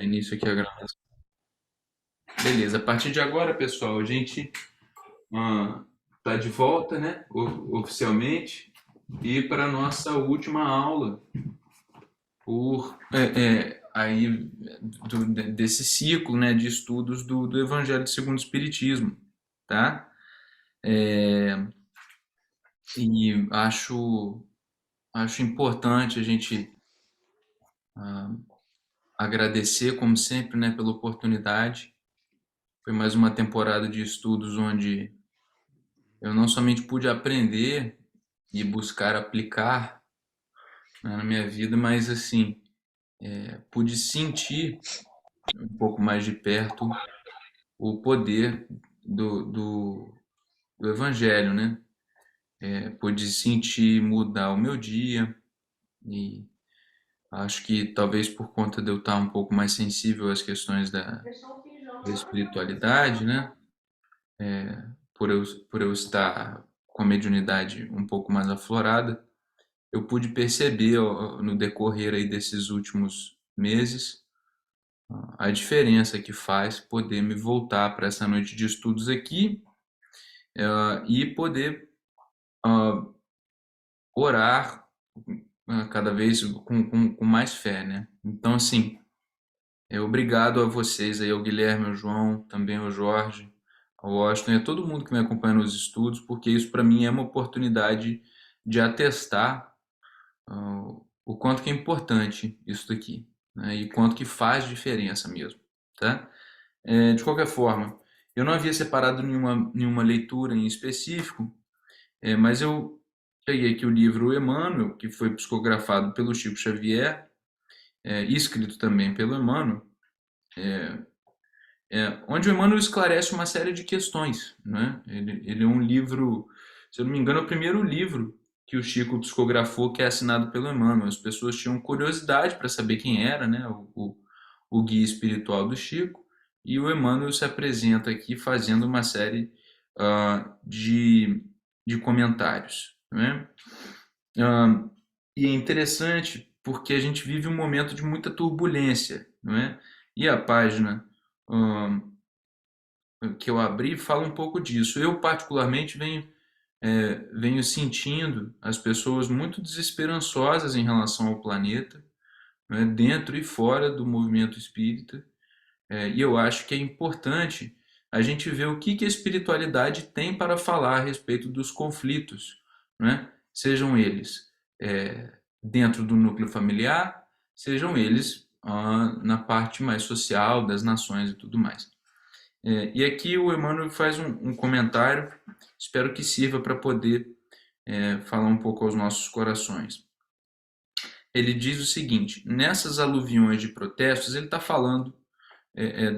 Início aqui a gravação. Beleza, a partir de agora, pessoal, a gente está de volta, né, oficialmente, e para a nossa última aula desse ciclo, né, de estudos do Evangelho segundo o Espiritismo, tá? E acho importante a gente agradecer, como sempre, né, pela oportunidade. Foi mais uma temporada de estudos onde eu não somente pude aprender e buscar aplicar, né, na minha vida, mas assim, pude sentir um pouco mais de perto o poder do, do, do Evangelho, né? Pude sentir mudar o meu dia e acho que talvez por conta de eu estar um pouco mais sensível às questões da espiritualidade, né? Por eu estar com a mediunidade um pouco mais aflorada, eu pude perceber no decorrer aí desses últimos meses a diferença que faz poder me voltar para essa noite de estudos aqui, e poder ah, orar cada vez com mais fé, né? Então, assim, obrigado a vocês aí, ao Guilherme, ao João, também ao Jorge, ao Washington e a todo mundo que me acompanha nos estudos, porque isso para mim é uma oportunidade de atestar o quanto que é importante isso daqui, né? E quanto que faz diferença mesmo, tá? De qualquer forma, eu não havia separado nenhuma leitura em específico, mas eu peguei aqui o livro Emmanuel, que foi psicografado pelo Chico Xavier, e escrito também pelo Emmanuel, onde o Emmanuel esclarece uma série de questões, né? Ele é um livro, se eu não me engano, é o primeiro livro que o Chico psicografou que é assinado pelo Emmanuel. As pessoas tinham curiosidade para saber quem era, né, o guia espiritual do Chico, e o Emmanuel se apresenta aqui fazendo uma série de comentários, né? Ah, e é interessante porque a gente vive um momento de muita turbulência, não é? E a página ah, que eu abri fala um pouco disso. Eu, particularmente, venho sentindo as pessoas muito desesperançosas em relação ao planeta, né, dentro e fora do movimento espírita. E eu acho que é importante a gente ver o que a espiritualidade tem para falar a respeito dos conflitos, né? Sejam eles dentro do núcleo familiar, sejam eles na parte mais social das nações e tudo mais. E aqui o Emmanuel faz um comentário, espero que sirva para poder falar um pouco aos nossos corações. Ele diz o seguinte: nessas aluviões de protestos, ele está falando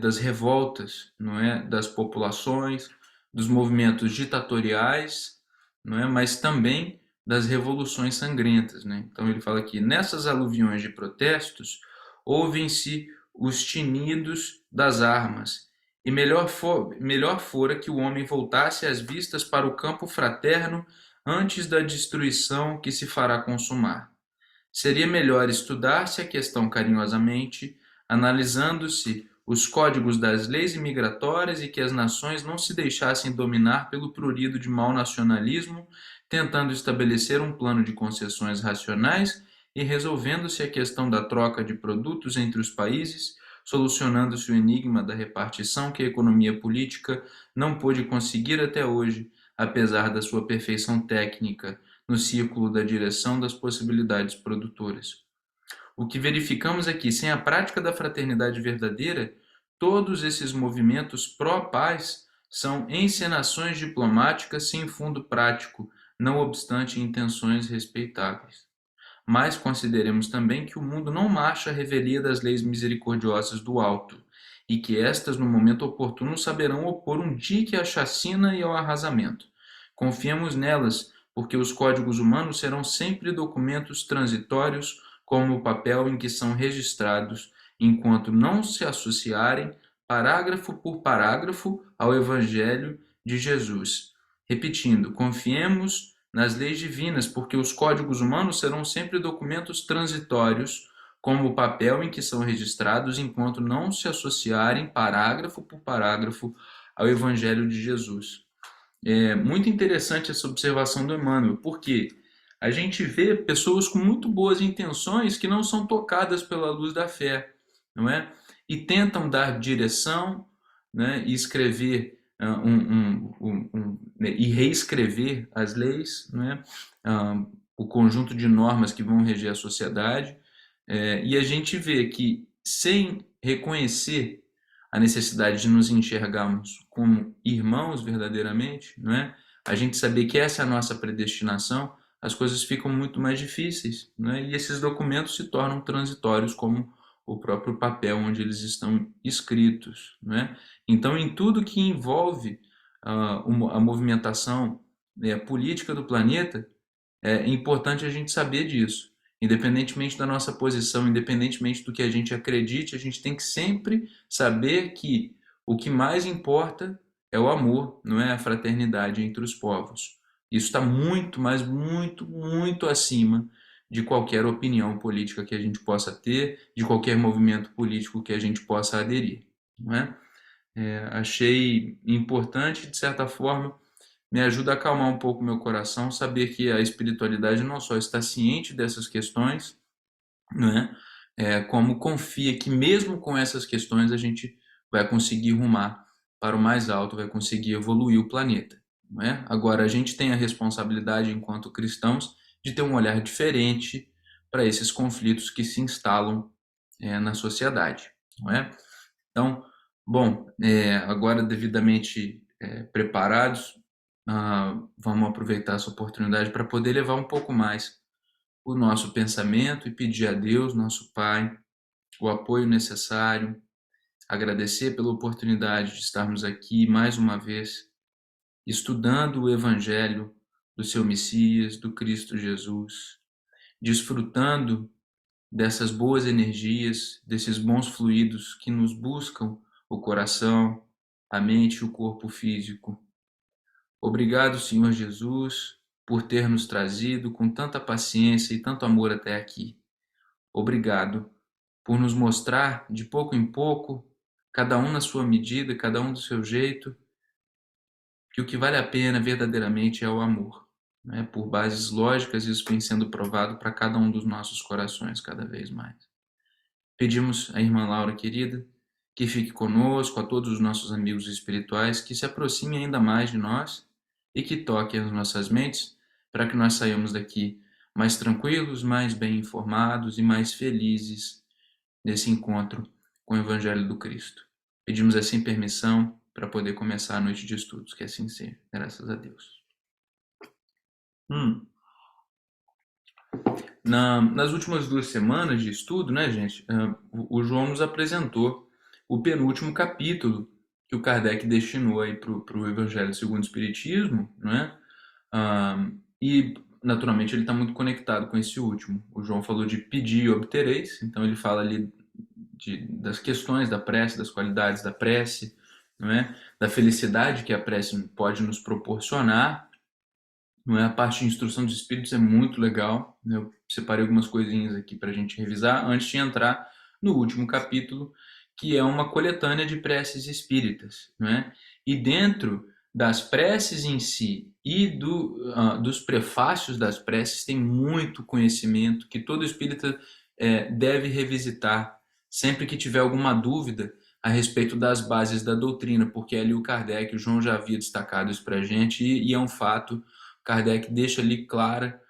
das revoltas, não é, das populações, dos movimentos ditatoriais, não é, mas também das revoluções sangrentas, né? Então ele fala aqui: nessas aluviões de protestos, ouvem-se os tinidos das armas, e melhor fora que o homem voltasse as vistas para o campo fraterno antes da destruição que se fará consumar. Seria melhor estudar-se a questão carinhosamente, analisando-se os códigos das leis imigratórias e que as nações não se deixassem dominar pelo prurido de mau nacionalismo, tentando estabelecer um plano de concessões racionais e resolvendo-se a questão da troca de produtos entre os países, solucionando-se o enigma da repartição que a economia política não pôde conseguir até hoje, apesar da sua perfeição técnica no círculo da direção das possibilidades produtoras. O que verificamos é que, sem a prática da fraternidade verdadeira, todos esses movimentos pró-paz são encenações diplomáticas sem fundo prático, não obstante intenções respeitáveis. Mas consideremos também que o mundo não marcha à revelia das leis misericordiosas do alto, e que estas, no momento oportuno, saberão opor um dique à chacina e ao arrasamento. Confiemos nelas, porque os códigos humanos serão sempre documentos transitórios, como o papel em que são registrados, enquanto não se associarem, parágrafo por parágrafo, ao Evangelho de Jesus. Repetindo, confiemos nas leis divinas, porque os códigos humanos serão sempre documentos transitórios, como o papel em que são registrados, enquanto não se associarem parágrafo por parágrafo ao Evangelho de Jesus. É muito interessante essa observação do Emmanuel, porque a gente vê pessoas com muito boas intenções que não são tocadas pela luz da fé, não é? E tentam dar direção, né, e escrever e reescrever as leis, né, o conjunto de normas que vão reger a sociedade, e a gente vê que sem reconhecer a necessidade de nos enxergarmos como irmãos verdadeiramente, não é? A gente saber que essa é a nossa predestinação, as coisas ficam muito mais difíceis, né? E esses documentos se tornam transitórios, como o próprio papel onde eles estão escritos, né? Então, em tudo que envolve a movimentação política do planeta, é importante a gente saber disso. Independentemente da nossa posição, independentemente do que a gente acredite, a gente tem que sempre saber que o que mais importa é o amor, não é a fraternidade entre os povos. Isso está muito, mas muito, muito acima de qualquer opinião política que a gente possa ter, de qualquer movimento político que a gente possa aderir, não é? Achei importante, de certa forma, me ajuda a acalmar um pouco meu coração, saber que a espiritualidade não só está ciente dessas questões, né, como confia que mesmo com essas questões a gente vai conseguir rumar para o mais alto, vai conseguir evoluir o planeta. Não é? Agora, a gente tem a responsabilidade, enquanto cristãos, de ter um olhar diferente para esses conflitos que se instalam na sociedade. Não é? Então, bom, agora devidamente preparados, vamos aproveitar essa oportunidade para poder levar um pouco mais o nosso pensamento e pedir a Deus, nosso Pai, o apoio necessário, agradecer pela oportunidade de estarmos aqui mais uma vez, estudando o Evangelho do seu Messias, do Cristo Jesus, desfrutando dessas boas energias, desses bons fluidos que nos buscam o coração, a mente e o corpo físico. Obrigado, Senhor Jesus, por ter nos trazido com tanta paciência e tanto amor até aqui. Obrigado por nos mostrar, de pouco em pouco, cada um na sua medida, cada um do seu jeito, que o que vale a pena verdadeiramente é o amor. Né? Por bases lógicas, isso vem sendo provado para cada um dos nossos corações cada vez mais. Pedimos à irmã Laura, querida, que fique conosco, a todos os nossos amigos espirituais, que se aproxime ainda mais de nós e que toque as nossas mentes para que nós saiamos daqui mais tranquilos, mais bem informados e mais felizes nesse encontro com o Evangelho do Cristo. Pedimos assim permissão para poder começar a noite de estudos, que assim seja, graças a Deus. Nas últimas 2 semanas de estudo, né, gente, o João nos apresentou o penúltimo capítulo que o Kardec destinou aí para o Evangelho segundo o Espiritismo, né? E, naturalmente, ele está muito conectado com esse último. O João falou de pedir e obtereis, então ele fala ali das questões da prece, das qualidades da prece, não é? Da felicidade que a prece pode nos proporcionar. Não é? A parte de instrução dos espíritos é muito legal. Eu separei algumas coisinhas aqui para a gente revisar antes de entrar no último capítulo, que é uma coletânea de preces espíritas. Não é? E dentro das preces em si e dos prefácios das preces tem muito conhecimento que todo espírita deve revisitar sempre que tiver alguma dúvida a respeito das bases da doutrina, porque ali o Kardec, o João já havia destacado isso para a gente e é um fato. Kardec deixa ali clara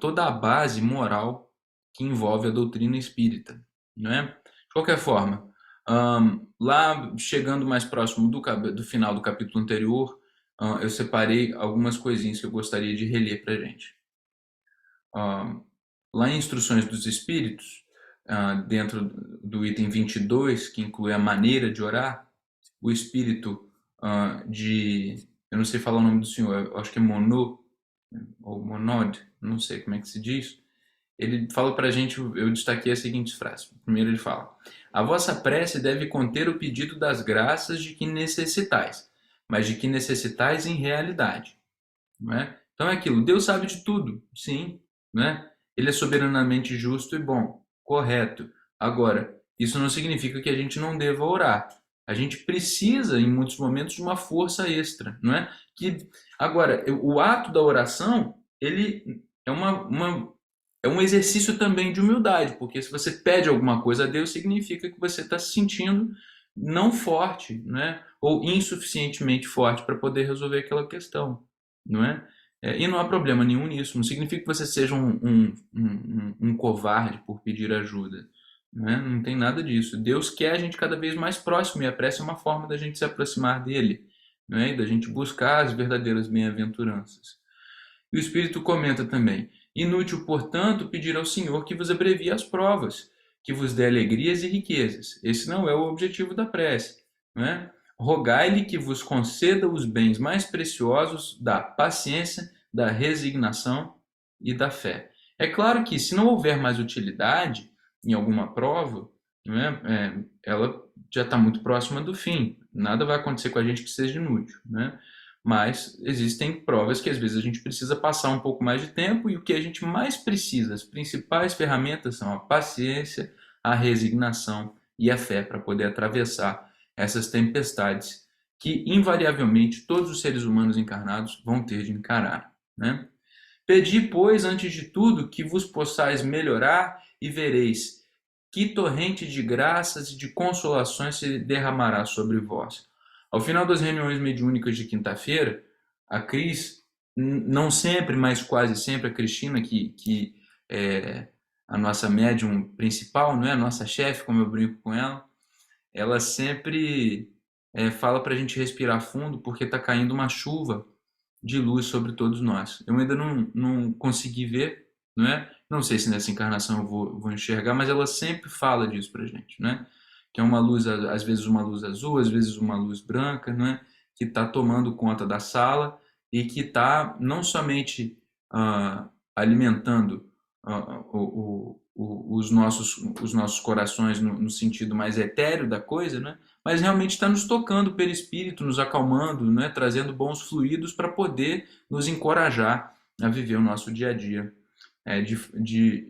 toda a base moral que envolve a doutrina espírita, não é? De qualquer forma, lá chegando mais próximo do final do capítulo anterior, eu separei algumas coisinhas que eu gostaria de reler para a gente. Lá em Instruções dos Espíritos, dentro do item 22, que inclui a maneira de orar, o espírito eu não sei falar o nome do senhor, eu acho que é Monod, ou Monod, não sei como é que se diz, ele fala para a gente, eu destaquei as seguintes frases. Primeiro ele fala: a vossa prece deve conter o pedido das graças de que necessitais, mas de que necessitais em realidade. Não é? Então é aquilo, Deus sabe de tudo, sim, né? Ele é soberanamente justo e bom, correto. Agora, isso não significa que a gente não deva orar. A gente precisa, em muitos momentos, de uma força extra, não é? Agora, o ato da oração, ele é é um exercício também de humildade, porque se você pede alguma coisa a Deus, significa que você está se sentindo não forte, né? Ou insuficientemente forte para poder resolver aquela questão, não é? E não há problema nenhum nisso. Não significa que você seja um covarde por pedir ajuda, não é? Não tem nada disso. Deus quer a gente cada vez mais próximo e a prece é uma forma da gente se aproximar dele, não é? E da gente buscar as verdadeiras bem-aventuranças. E o Espírito comenta também: inútil, portanto, pedir ao Senhor que vos abrevie as provas, que vos dê alegrias e riquezas. Esse não é o objetivo da prece, não é? Rogai-lhe que vos conceda os bens mais preciosos da paciência, da resignação e da fé. É claro que, se não houver mais utilidade em alguma prova, não ela já está muito próxima do fim. Nada vai acontecer com a gente que seja inútil, né? Mas existem provas que às vezes a gente precisa passar um pouco mais de tempo e o que a gente mais precisa, as principais ferramentas são a paciência, a resignação e a fé para poder atravessar essas tempestades que invariavelmente todos os seres humanos encarnados vão ter de encarar, né? Pedi, pois, antes de tudo, que vos possais melhorar e vereis que torrente de graças e de consolações se derramará sobre vós. Ao final das reuniões mediúnicas de quinta-feira, a Cris, não sempre, mas quase sempre, a Cristina, que é a nossa médium principal, não é? A nossa chefe, como eu brinco com ela sempre fala para a gente respirar fundo, porque está caindo uma chuva de luz sobre todos nós. Eu ainda não consegui ver, não é? Não sei se nessa encarnação eu vou enxergar, mas ela sempre fala disso pra gente, né? Que é uma luz, às vezes uma luz azul, às vezes uma luz branca, né? Que está tomando conta da sala e que está não somente alimentando os nossos corações no sentido mais etéreo da coisa, né? Mas realmente está nos tocando pelo espírito, nos acalmando, né? Trazendo bons fluidos para poder nos encorajar a viver o nosso dia a dia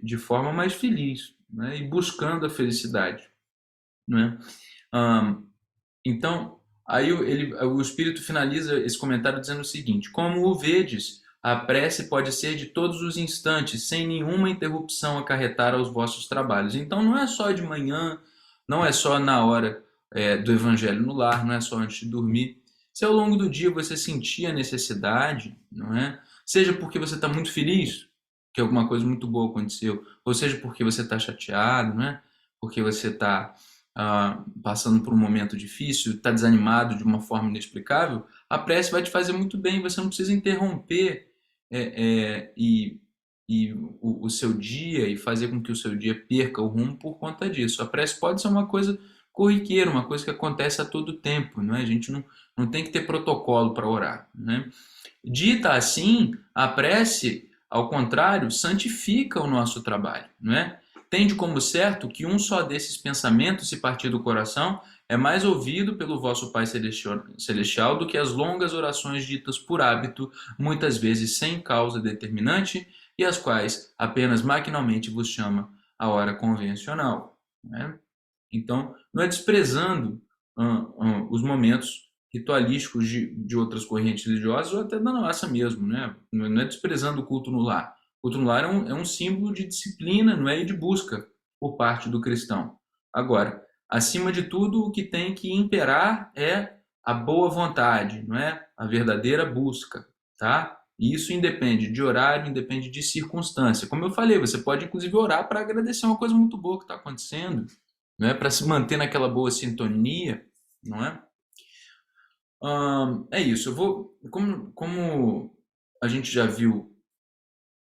de forma mais feliz, né? E buscando a felicidade, né? Então, aí o Espírito finaliza esse comentário dizendo o seguinte: como o vedes, a prece pode ser de todos os instantes, sem nenhuma interrupção acarretar aos vossos trabalhos. Então, não é só de manhã, não é só na hora do Evangelho no lar, não é só antes de dormir. Se ao longo do dia você sentir a necessidade, não é? Seja porque você está muito feliz, que alguma coisa muito boa aconteceu, ou seja porque você está chateado, não é? Porque você está passando por um momento difícil, está desanimado de uma forma inexplicável, a prece vai te fazer muito bem. Você não precisa interromper o seu dia e fazer com que o seu dia perca o rumo por conta disso. A prece pode ser uma coisa corriqueira, uma coisa que acontece a todo tempo, não é? A gente não tem que ter protocolo para orar, né? Dita assim, a prece, ao contrário, santifica o nosso trabalho, não é? Tende como certo que um só desses pensamentos, se partir do coração, é mais ouvido pelo vosso Pai Celestial do que as longas orações ditas por hábito, muitas vezes sem causa determinante, e as quais apenas maquinalmente vos chama a hora convencional, né? Então, não é desprezando os momentos ritualísticos de outras correntes religiosas ou até da nossa mesmo, né? Não é desprezando o culto no lar. O culto no lar é um símbolo de disciplina, não é? E de busca por parte do cristão. Agora, acima de tudo, o que tem que imperar é a boa vontade, não é? A verdadeira busca, tá? E isso independe de horário, independe de circunstância. Como eu falei, você pode inclusive orar para agradecer uma coisa muito boa que está acontecendo, não é? Para se manter naquela boa sintonia, não é? É isso. Eu vou, como a gente já viu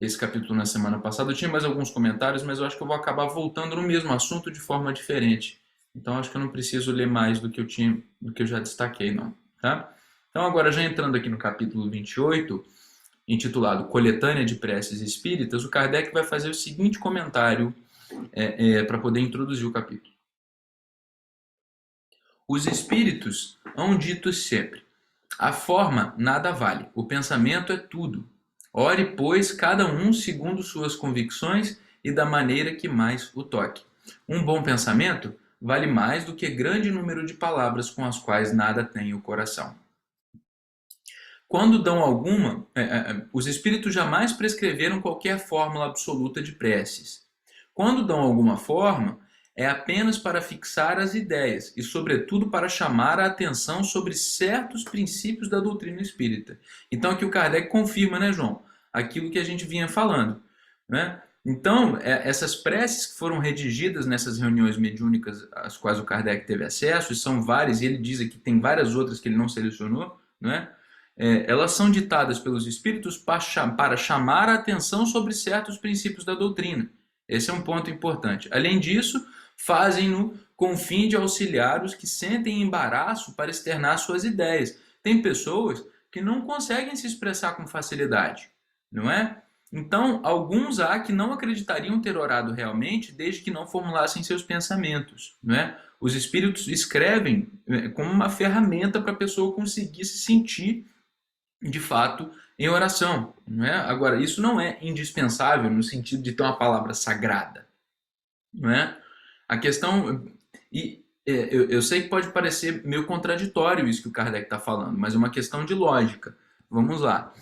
esse capítulo na semana passada, eu tinha mais alguns comentários, mas eu acho que eu vou acabar voltando no mesmo assunto de forma diferente. Então acho que eu não preciso ler mais do que eu já destaquei, não, tá? Então agora já entrando aqui no capítulo 28, intitulado Coletânea de Preces Espíritas, o Kardec vai fazer o seguinte comentário para poder introduzir o capítulo. Os espíritos hão dito sempre: a forma nada vale, o pensamento é tudo. Ore, pois, cada um segundo suas convicções e da maneira que mais o toque. Um bom pensamento vale mais do que grande número de palavras com as quais nada tem o coração. Quando dão alguma, os espíritos jamais prescreveram qualquer fórmula absoluta de preces. Quando dão alguma forma, é apenas para fixar as ideias e, sobretudo, para chamar a atenção sobre certos princípios da doutrina espírita. Então, aqui o Kardec confirma, né, João? Aquilo que a gente vinha falando, né? Então, essas preces que foram redigidas nessas reuniões mediúnicas às quais o Kardec teve acesso, e são várias, e ele diz aqui que tem várias outras que ele não selecionou, né? Elas são ditadas pelos espíritos para chamar a atenção sobre certos princípios da doutrina. Esse é um ponto importante. Além disso, fazem-no com o fim de auxiliar os que sentem embaraço para externar suas ideias. Tem pessoas que não conseguem se expressar com facilidade, não é? Então, alguns há que não acreditariam ter orado realmente desde que não formulassem seus pensamentos, não é? Os espíritos escrevem como uma ferramenta para a pessoa conseguir se sentir de fato em oração, não é? Agora, isso não é indispensável no sentido de ter uma palavra sagrada, não é? A questão, eu sei que pode parecer meio contraditório isso que o Kardec está falando, mas é uma questão de lógica. Vamos lá,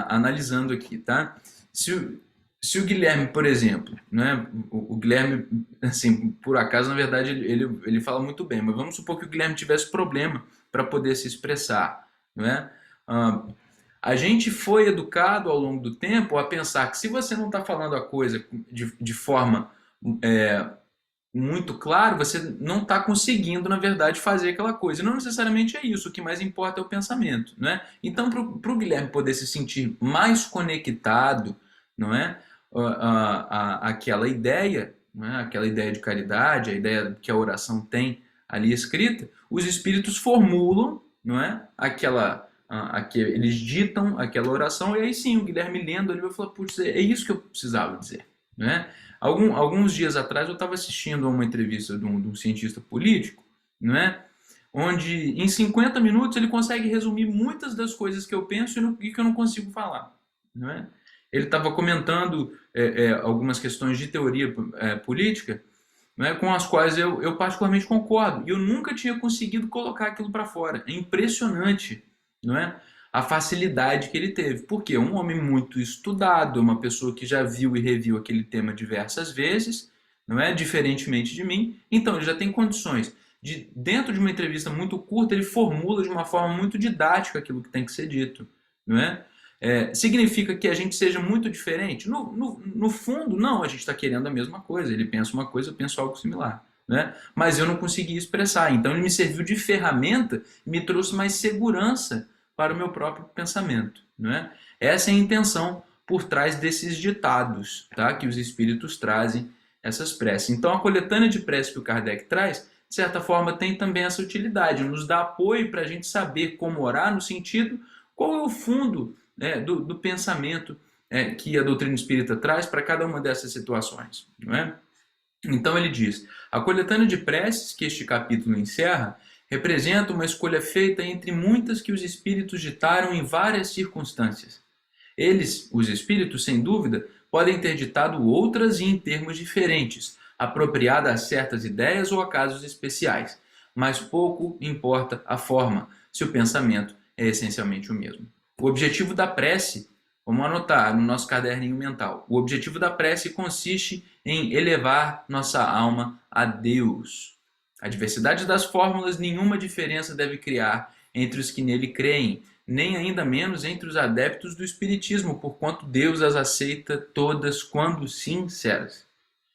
analisando aqui, tá? Se o Guilherme, por exemplo, né, o Guilherme, assim, por acaso, na verdade, ele fala muito bem, mas vamos supor que o Guilherme tivesse problema para poder se expressar, não é? A gente foi educado ao longo do tempo a pensar que se você não está falando a coisa de forma muito clara, você não está conseguindo, na verdade, fazer aquela coisa. E não necessariamente é isso, o que mais importa é o pensamento, né? Então, para o Guilherme poder se sentir mais conectado, não é? Aquela ideia, não é? Aquela ideia de caridade, a ideia que a oração tem ali escrita, os espíritos formulam, não é? Eles ditam aquela oração, e aí sim, o Guilherme lendo, ele vai falar, putz, é isso que eu precisava dizer, né? Alguns dias atrás eu estava assistindo a uma entrevista de um cientista político, não é? Onde em 50 minutos ele consegue resumir muitas das coisas que eu penso e que eu não consigo falar, não é? Ele estava comentando algumas questões de teoria política, né, com as quais eu particularmente concordo, e eu nunca tinha conseguido colocar aquilo para fora. É impressionante, não é? A facilidade que ele teve. Porque um homem muito estudado, uma pessoa que já viu e reviu aquele tema diversas vezes, não é? Diferentemente de mim, então ele já tem condições de, dentro de uma entrevista muito curta, ele formula de uma forma muito didática aquilo que tem que ser dito, não é? Significa que a gente seja muito diferente? No fundo, não, a gente está querendo a mesma coisa. Ele pensa uma coisa, eu penso algo similar, né? Mas eu não consegui expressar. Então ele me serviu de ferramenta e me trouxe mais segurança para o meu próprio pensamento, né? Essa é a intenção por trás desses ditados, tá? Que os espíritos trazem essas preces. Então a coletânea de preces que o Kardec traz, de certa forma, tem também essa utilidade, nos dá apoio para a gente saber como orar, no sentido qual é o fundo do pensamento que a doutrina espírita traz para cada uma dessas situações, não é? Então ele diz, a coletânea de preces que este capítulo encerra representa uma escolha feita entre muitas que os espíritos ditaram em várias circunstâncias. Eles, os espíritos, sem dúvida, podem ter ditado outras e em termos diferentes, apropriada a certas ideias ou a casos especiais, mas pouco importa a forma, se o pensamento é essencialmente o mesmo. O objetivo da prece, vamos anotar no nosso caderninho mental, o objetivo da prece consiste em elevar nossa alma a Deus. A diversidade das fórmulas nenhuma diferença deve criar entre os que nele creem, nem ainda menos entre os adeptos do Espiritismo, porquanto Deus as aceita todas quando sinceras.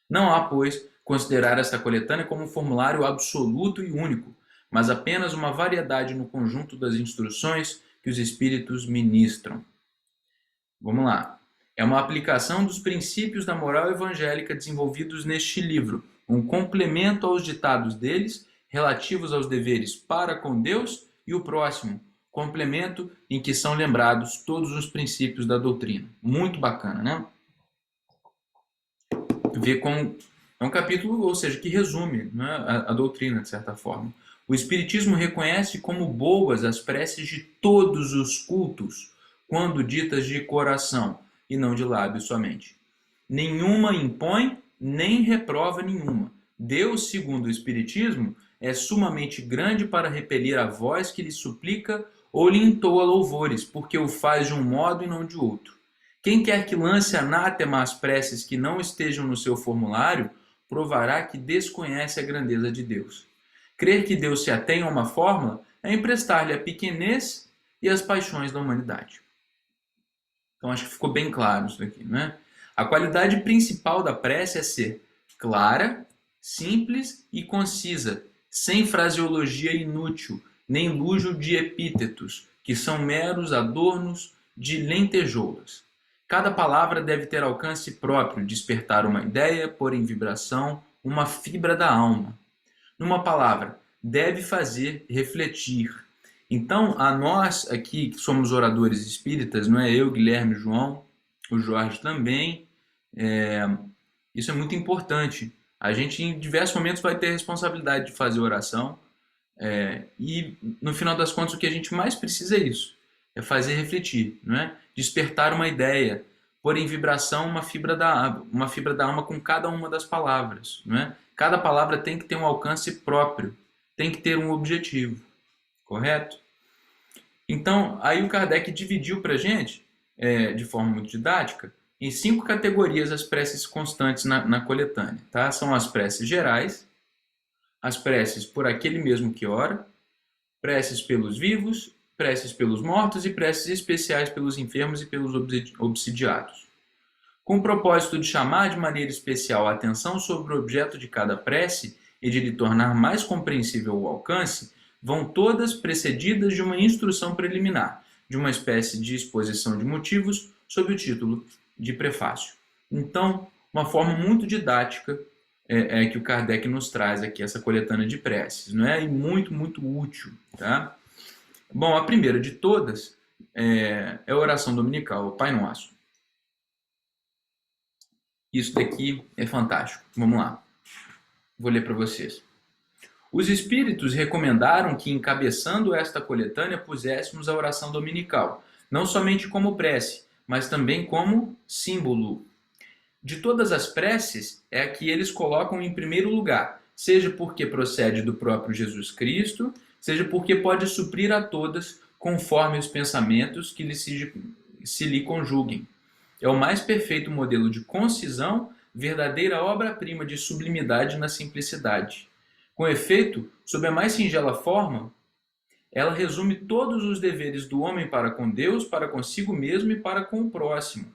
Não há, pois, considerar esta coletânea como um formulário absoluto e único, mas apenas uma variedade no conjunto das instruções que os espíritos ministram. Vamos lá. É uma aplicação dos princípios da moral evangélica desenvolvidos neste livro, um complemento aos ditados deles, relativos aos deveres para com Deus e o próximo, complemento em que são lembrados todos os princípios da doutrina. Muito bacana, né? Ver como é um capítulo, ou seja, que resume, né, a doutrina, de certa forma. O Espiritismo reconhece como boas as preces de todos os cultos, quando ditas de coração, e não de lábios somente. Nenhuma impõe, nem reprova nenhuma. Deus, segundo o Espiritismo, é sumamente grande para repelir a voz que lhe suplica ou lhe entoa louvores, porque o faz de um modo e não de outro. Quem quer que lance anátema às preces que não estejam no seu formulário, provará que desconhece a grandeza de Deus. Crer que Deus se atém a uma fórmula é emprestar-lhe a pequenez e as paixões da humanidade. Então acho que ficou bem claro isso daqui, né? A qualidade principal da prece é ser clara, simples e concisa, sem fraseologia inútil, nem luxo de epítetos, que são meros adornos de lentejoulas. Cada palavra deve ter alcance próprio, despertar uma ideia, pôr em vibração uma fibra da alma. Numa palavra, deve fazer refletir. Então, a nós aqui, que somos oradores espíritas, não é eu, Guilherme, João, o Jorge também, isso é muito importante. A gente, em diversos momentos, vai ter a responsabilidade de fazer oração, e, no final das contas, o que a gente mais precisa é isso, é fazer refletir, não é? Despertar uma ideia, pôr em vibração uma fibra da alma com cada uma das palavras, não é? Cada palavra tem que ter um alcance próprio, tem que ter um objetivo, correto? Então, aí o Kardec dividiu para a gente, de forma muito didática, em 5 categorias as preces constantes na coletânea. Tá? São as preces gerais, as preces por aquele mesmo que ora, preces pelos vivos, preces pelos mortos e preces especiais pelos enfermos e pelos obsidiados. Com o propósito de chamar de maneira especial a atenção sobre o objeto de cada prece e de lhe tornar mais compreensível o alcance, vão todas precedidas de uma instrução preliminar, de uma espécie de exposição de motivos sob o título de prefácio. Então, uma forma muito didática que o Kardec nos traz aqui, essa coletânea de preces, não é? E muito, muito útil, tá? Bom, a primeira de todas é a oração dominical, o Pai Nosso. Isso daqui é fantástico. Vamos lá. Vou ler para vocês. Os espíritos recomendaram que, encabeçando esta coletânea, puséssemos a oração dominical, não somente como prece, mas também como símbolo. De todas as preces, é a que eles colocam em primeiro lugar, seja porque procede do próprio Jesus Cristo, seja porque pode suprir a todas conforme os pensamentos que se lhe conjuguem. É o mais perfeito modelo de concisão, verdadeira obra-prima de sublimidade na simplicidade. Com efeito, sob a mais singela forma, ela resume todos os deveres do homem para com Deus, para consigo mesmo e para com o próximo.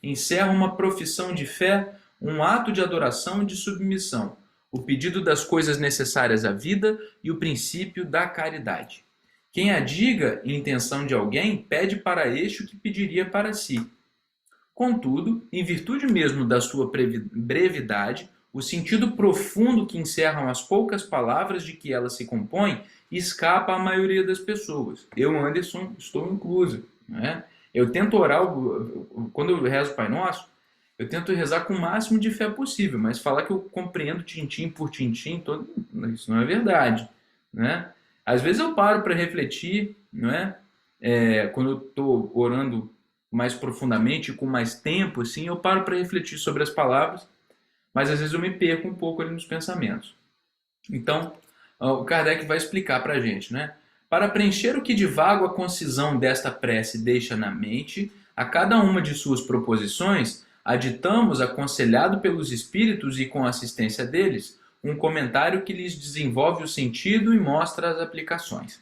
Encerra uma profissão de fé, um ato de adoração e de submissão, o pedido das coisas necessárias à vida e o princípio da caridade. Quem a diga em intenção de alguém, pede para este o que pediria para si. Contudo, em virtude mesmo da sua brevidade, o sentido profundo que encerram as poucas palavras de que ela se compõe escapa à maioria das pessoas. Eu, Anderson, estou incluso, né? Eu tento orar, quando eu rezo o Pai Nosso, eu tento rezar com o máximo de fé possível, mas falar que eu compreendo tintim por tintim, isso não é verdade, né? Às vezes eu paro para refletir, não é? Quando eu estou orando mais profundamente, com mais tempo, assim, eu paro para refletir sobre as palavras, mas às vezes eu me perco um pouco ali nos pensamentos. Então, o Kardec vai explicar para a gente, né? Para preencher o que de vago a concisão desta prece deixa na mente, a cada uma de suas proposições, aditamos, aconselhado pelos espíritos e com a assistência deles, um comentário que lhes desenvolve o sentido e mostra as aplicações.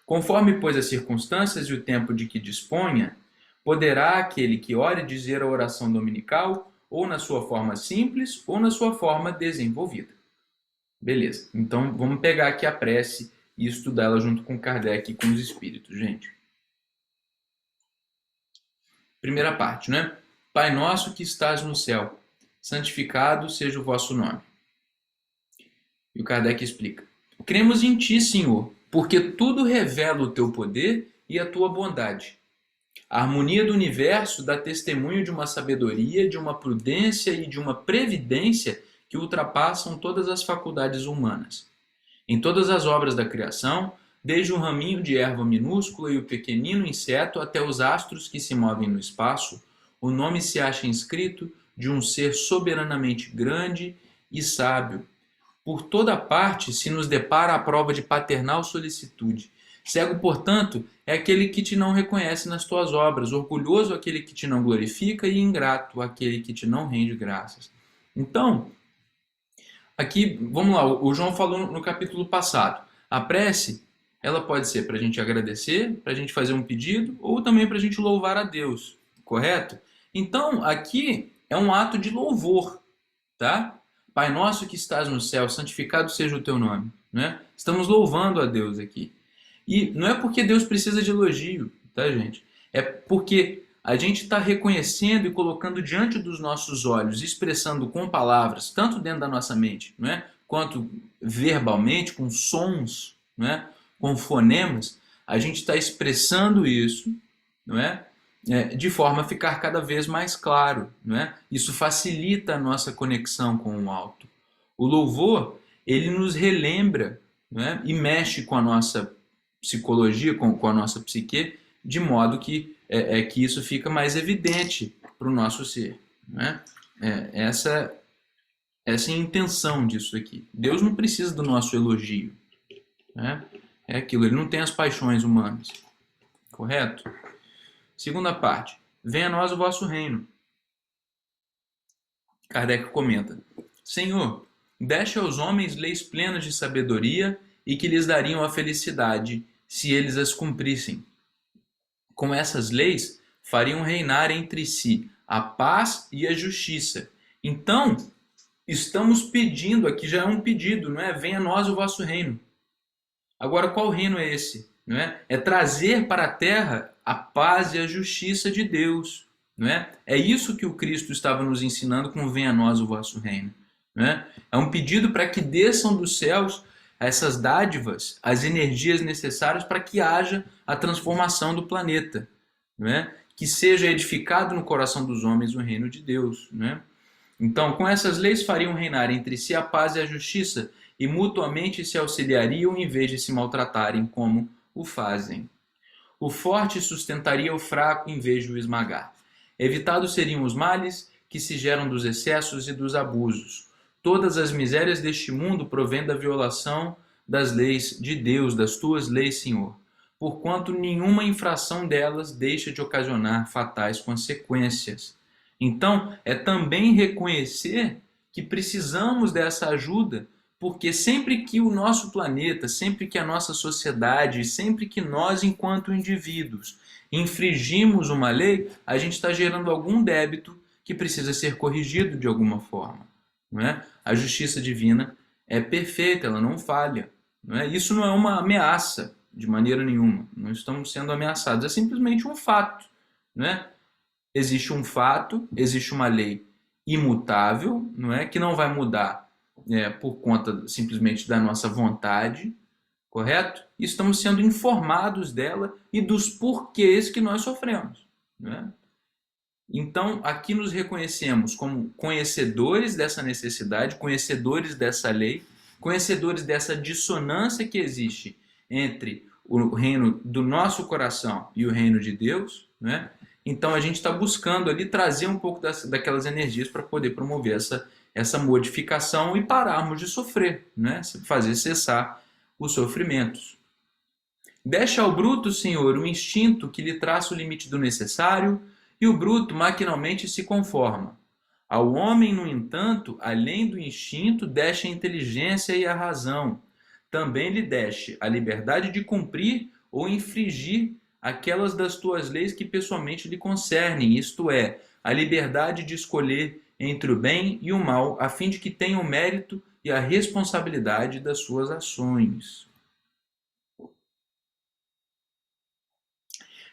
Conforme, pois, as circunstâncias e o tempo de que disponha, poderá aquele que ore dizer a oração dominical ou na sua forma simples ou na sua forma desenvolvida. Beleza, então vamos pegar aqui a prece e estudar ela junto com Kardec e com os espíritos, gente. Primeira parte, né? Pai nosso que estás no céu, santificado seja o vosso nome. E o Kardec explica. Cremos em ti, Senhor, porque tudo revela o teu poder e a tua bondade. A harmonia do universo dá testemunho de uma sabedoria, de uma prudência e de uma previdência que ultrapassam todas as faculdades humanas. Em todas as obras da criação, desde o raminho de erva minúscula e o pequenino inseto até os astros que se movem no espaço, o nome se acha inscrito de um ser soberanamente grande e sábio. Por toda parte se nos depara a prova de paternal solicitude. Cego, portanto, é aquele que te não reconhece nas tuas obras, orgulhoso aquele que te não glorifica e ingrato aquele que te não rende graças. Então, aqui, vamos lá, o João falou no capítulo passado. A prece, ela pode ser para a gente agradecer, para a gente fazer um pedido, ou também para a gente louvar a Deus, correto? Então, aqui é um ato de louvor, tá? Pai nosso que estás no céu, santificado seja o teu nome, né? Estamos louvando a Deus aqui. E não é porque Deus precisa de elogio, tá, gente? É porque a gente está reconhecendo e colocando diante dos nossos olhos, expressando com palavras, tanto dentro da nossa mente, não é? Quanto verbalmente, com sons, não é? Com fonemas, a gente está expressando isso, não é? De forma a ficar cada vez mais claro, não é? Isso facilita a nossa conexão com o alto. O louvor, ele nos relembra, não é? E mexe com a nossa psicologia, com a nossa psique, de modo que isso fica mais evidente para o nosso ser, não é? Essa é a intenção disso aqui. Deus não precisa do nosso elogio, né? É aquilo, ele não tem as paixões humanas, correto? Segunda parte, venha a nós o vosso reino. Kardec comenta, Senhor, deste aos homens leis plenas de sabedoria e que lhes dariam a felicidade, se eles as cumprissem. Com essas leis, fariam reinar entre si a paz e a justiça. Então, estamos pedindo, aqui já é um pedido, não é? Venha a nós o vosso reino. Agora, qual reino é esse? Não é? É trazer para a terra a paz e a justiça de Deus. Não é? É isso que o Cristo estava nos ensinando com venha a nós o vosso reino. Não é? É um pedido para que desçam dos céus essas dádivas, as energias necessárias para que haja a transformação do planeta. Não é? Que seja edificado no coração dos homens o reino de Deus. Não é? Então, com essas leis fariam reinar entre si a paz e a justiça, e mutuamente se auxiliariam em vez de se maltratarem como o fazem. O forte sustentaria o fraco em vez de o esmagar. Evitados seriam os males que se geram dos excessos e dos abusos. Todas as misérias deste mundo provêm da violação das leis de Deus, das tuas leis, Senhor, porquanto nenhuma infração delas deixa de ocasionar fatais consequências. Então, é também reconhecer que precisamos dessa ajuda, porque sempre que o nosso planeta, sempre que a nossa sociedade, sempre que nós, enquanto indivíduos, infringimos uma lei, a gente está gerando algum débito que precisa ser corrigido de alguma forma. Não é? A justiça divina é perfeita, ela não falha. Não é? Isso não é uma ameaça, de maneira nenhuma. Não estamos sendo ameaçados, é simplesmente um fato. Não é? Existe um fato, existe uma lei imutável, não é? Que não vai mudar por conta simplesmente da nossa vontade, correto? E estamos sendo informados dela e dos porquês que nós sofremos. Não é? Então, aqui nos reconhecemos como conhecedores dessa necessidade, conhecedores dessa lei, conhecedores dessa dissonância que existe entre o reino do nosso coração e o reino de Deus, né? Então a gente está buscando ali trazer um pouco daquelas energias para poder promover essa modificação e pararmos de sofrer, né? Fazer cessar os sofrimentos. Deixa ao bruto, Senhor, o instinto que lhe traça o limite do necessário, e o bruto maquinalmente se conforma. Ao homem, no entanto, além do instinto, deixa a inteligência e a razão. Também lhe deixe a liberdade de cumprir ou infringir aquelas das tuas leis que pessoalmente lhe concernem, isto é, a liberdade de escolher entre o bem e o mal, a fim de que tenha o mérito e a responsabilidade das suas ações.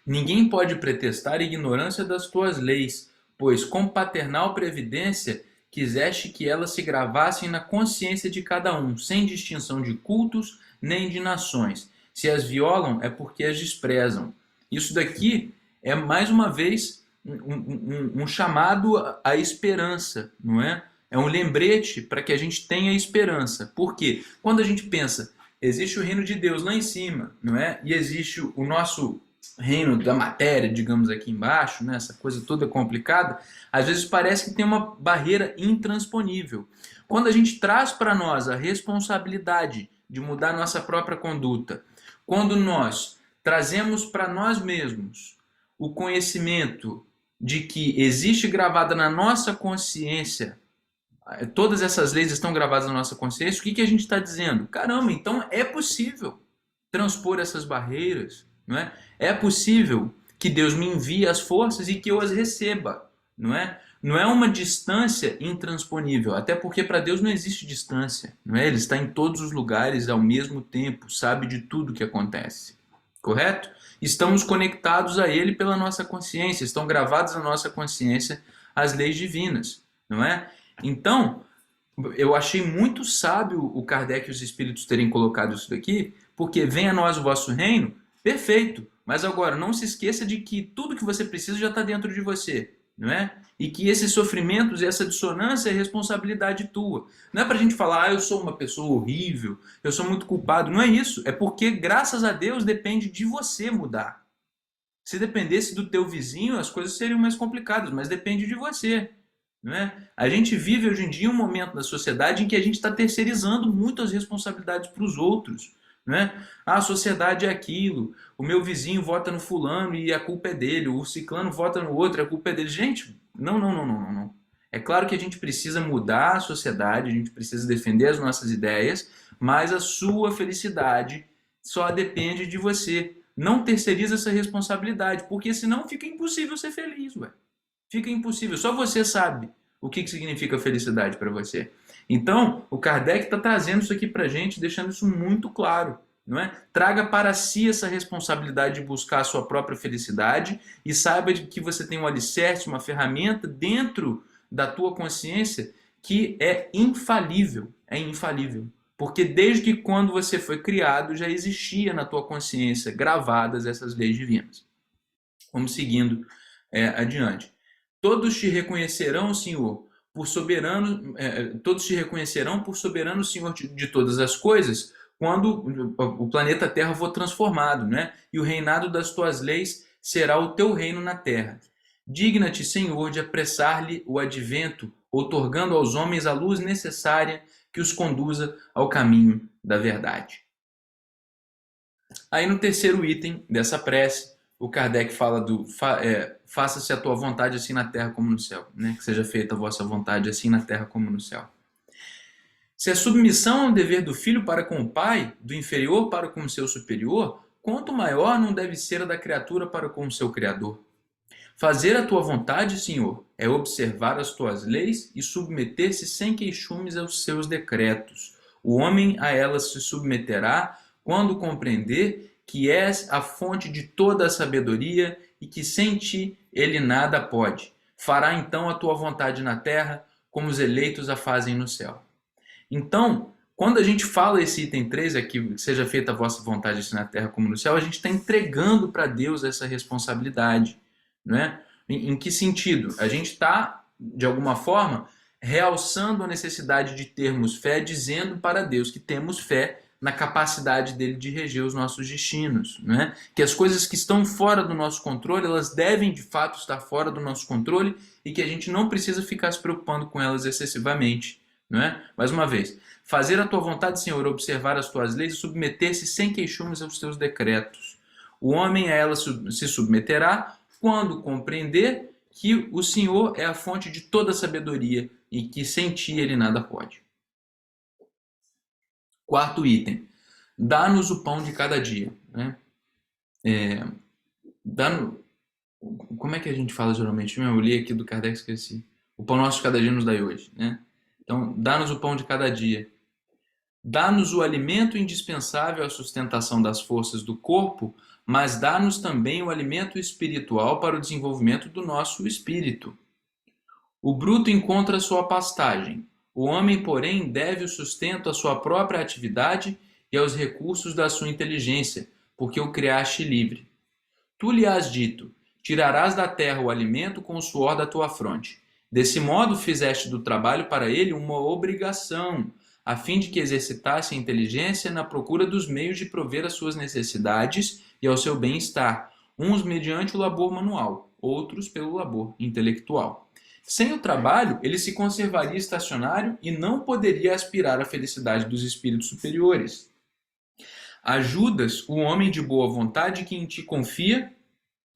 Ninguém pode pretextar ignorância das tuas leis, pois com paternal previdência quiseste que elas se gravassem na consciência de cada um, sem distinção de cultos nem de nações. Se as violam, é porque as desprezam. Isso daqui é, mais uma vez, um chamado à esperança, não é? É um lembrete para que a gente tenha esperança. Por quê? Quando a gente pensa, existe o reino de Deus lá em cima, não é? E existe o nosso reino da matéria, digamos aqui embaixo, né, essa coisa toda complicada, às vezes parece que tem uma barreira intransponível. Quando a gente traz para nós a responsabilidade de mudar nossa própria conduta, quando nós trazemos para nós mesmos o conhecimento de que existe gravada na nossa consciência, todas essas leis estão gravadas na nossa consciência, o que a gente está dizendo? Caramba, então é possível transpor essas barreiras, não é? É possível que Deus me envie as forças e que eu as receba, não é? Não é uma distância intransponível, até porque para Deus não existe distância, não é? Ele está em todos os lugares ao mesmo tempo, sabe de tudo que acontece, correto? Estamos conectados a Ele pela nossa consciência, estão gravadas na nossa consciência as leis divinas, não é? Então, eu achei muito sábio o Kardec e os espíritos terem colocado isso daqui, porque venha a nós o vosso reino, perfeito. Mas agora, não se esqueça de que tudo que você precisa já está dentro de você, não é? E que esses sofrimentos e essa dissonância é responsabilidade tua. Não é para a gente falar, eu sou uma pessoa horrível, eu sou muito culpado. Não é isso. É porque, graças a Deus, depende de você mudar. Se dependesse do teu vizinho, as coisas seriam mais complicadas, mas depende de você. Não é? A gente vive hoje em dia um momento da sociedade em que a gente está terceirizando muito as responsabilidades para os outros. Não é? Ah, a sociedade é aquilo, o meu vizinho vota no fulano e a culpa é dele, o ciclano vota no outro e a culpa é dele. Gente, não. É claro que a gente precisa mudar a sociedade, a gente precisa defender as nossas ideias, mas a sua felicidade só depende de você. Não terceiriza essa responsabilidade, porque senão fica impossível ser feliz, ué. Fica impossível. Só você sabe o que significa felicidade para você. Então, o Kardec está trazendo isso aqui para a gente, deixando isso muito claro. Não é? Traga para si essa responsabilidade de buscar a sua própria felicidade e saiba de que você tem um alicerce, uma ferramenta dentro da tua consciência que é infalível. É infalível. Porque desde que quando você foi criado já existia na tua consciência gravadas essas leis divinas. Vamos seguindo adiante. Todos te reconhecerão, Senhor, por soberano, todos te reconhecerão por soberano Senhor de todas as coisas, quando o planeta Terra for transformado, né? E o reinado das tuas leis será o teu reino na terra. Digna-te, Senhor, de apressar-lhe o advento, outorgando aos homens a luz necessária que os conduza ao caminho da verdade. Aí no terceiro item dessa prece, o Kardec fala do faça-se a tua vontade assim na terra como no céu, né? Que seja feita a vossa vontade assim na terra como no céu. Se a submissão é um dever do filho para com o pai, do inferior para com o seu superior, quanto maior não deve ser a da criatura para com o seu Criador. Fazer a tua vontade, Senhor, é observar as tuas leis e submeter-se sem queixumes aos seus decretos. O homem a elas se submeterá quando compreender que és a fonte de toda a sabedoria e que sem ti ele nada pode. Fará então a tua vontade na terra, como os eleitos a fazem no céu. Então, quando a gente fala esse item 3 aqui, seja feita a vossa vontade assim na terra como no céu, a gente está entregando para Deus essa responsabilidade. Né? Em que sentido? A gente está, de alguma forma, realçando a necessidade de termos fé, dizendo para Deus que temos fé na capacidade dele de reger os nossos destinos, né? Que as coisas que estão fora do nosso controle, elas devem de fato estar fora do nosso controle e que a gente não precisa ficar se preocupando com elas excessivamente, né? Mais uma vez, fazer a tua vontade, Senhor, observar as tuas leis e submeter-se sem queixumes aos teus decretos. O homem a elas se submeterá quando compreender que o Senhor é a fonte de toda sabedoria e que sem ti ele nada pode. Quarto item, dá-nos o pão de cada dia. Né? Como é que a gente fala geralmente? Eu li aqui do Kardec, esqueci. O pão nosso de cada dia nos dai hoje. Né? Então, dá-nos o pão de cada dia. Dá-nos o alimento indispensável à sustentação das forças do corpo, mas dá-nos também o alimento espiritual para o desenvolvimento do nosso espírito. O bruto encontra sua pastagem. O homem, porém, deve o sustento à sua própria atividade e aos recursos da sua inteligência, porque o criaste livre. Tu lhe has dito, tirarás da terra o alimento com o suor da tua fronte. Desse modo fizeste do trabalho para ele uma obrigação, a fim de que exercitasse a inteligência na procura dos meios de prover às suas necessidades e ao seu bem-estar, uns mediante o labor manual, outros pelo labor intelectual. Sem o trabalho, ele se conservaria estacionário e não poderia aspirar à felicidade dos espíritos superiores. Ajudas o homem de boa vontade que em ti confia,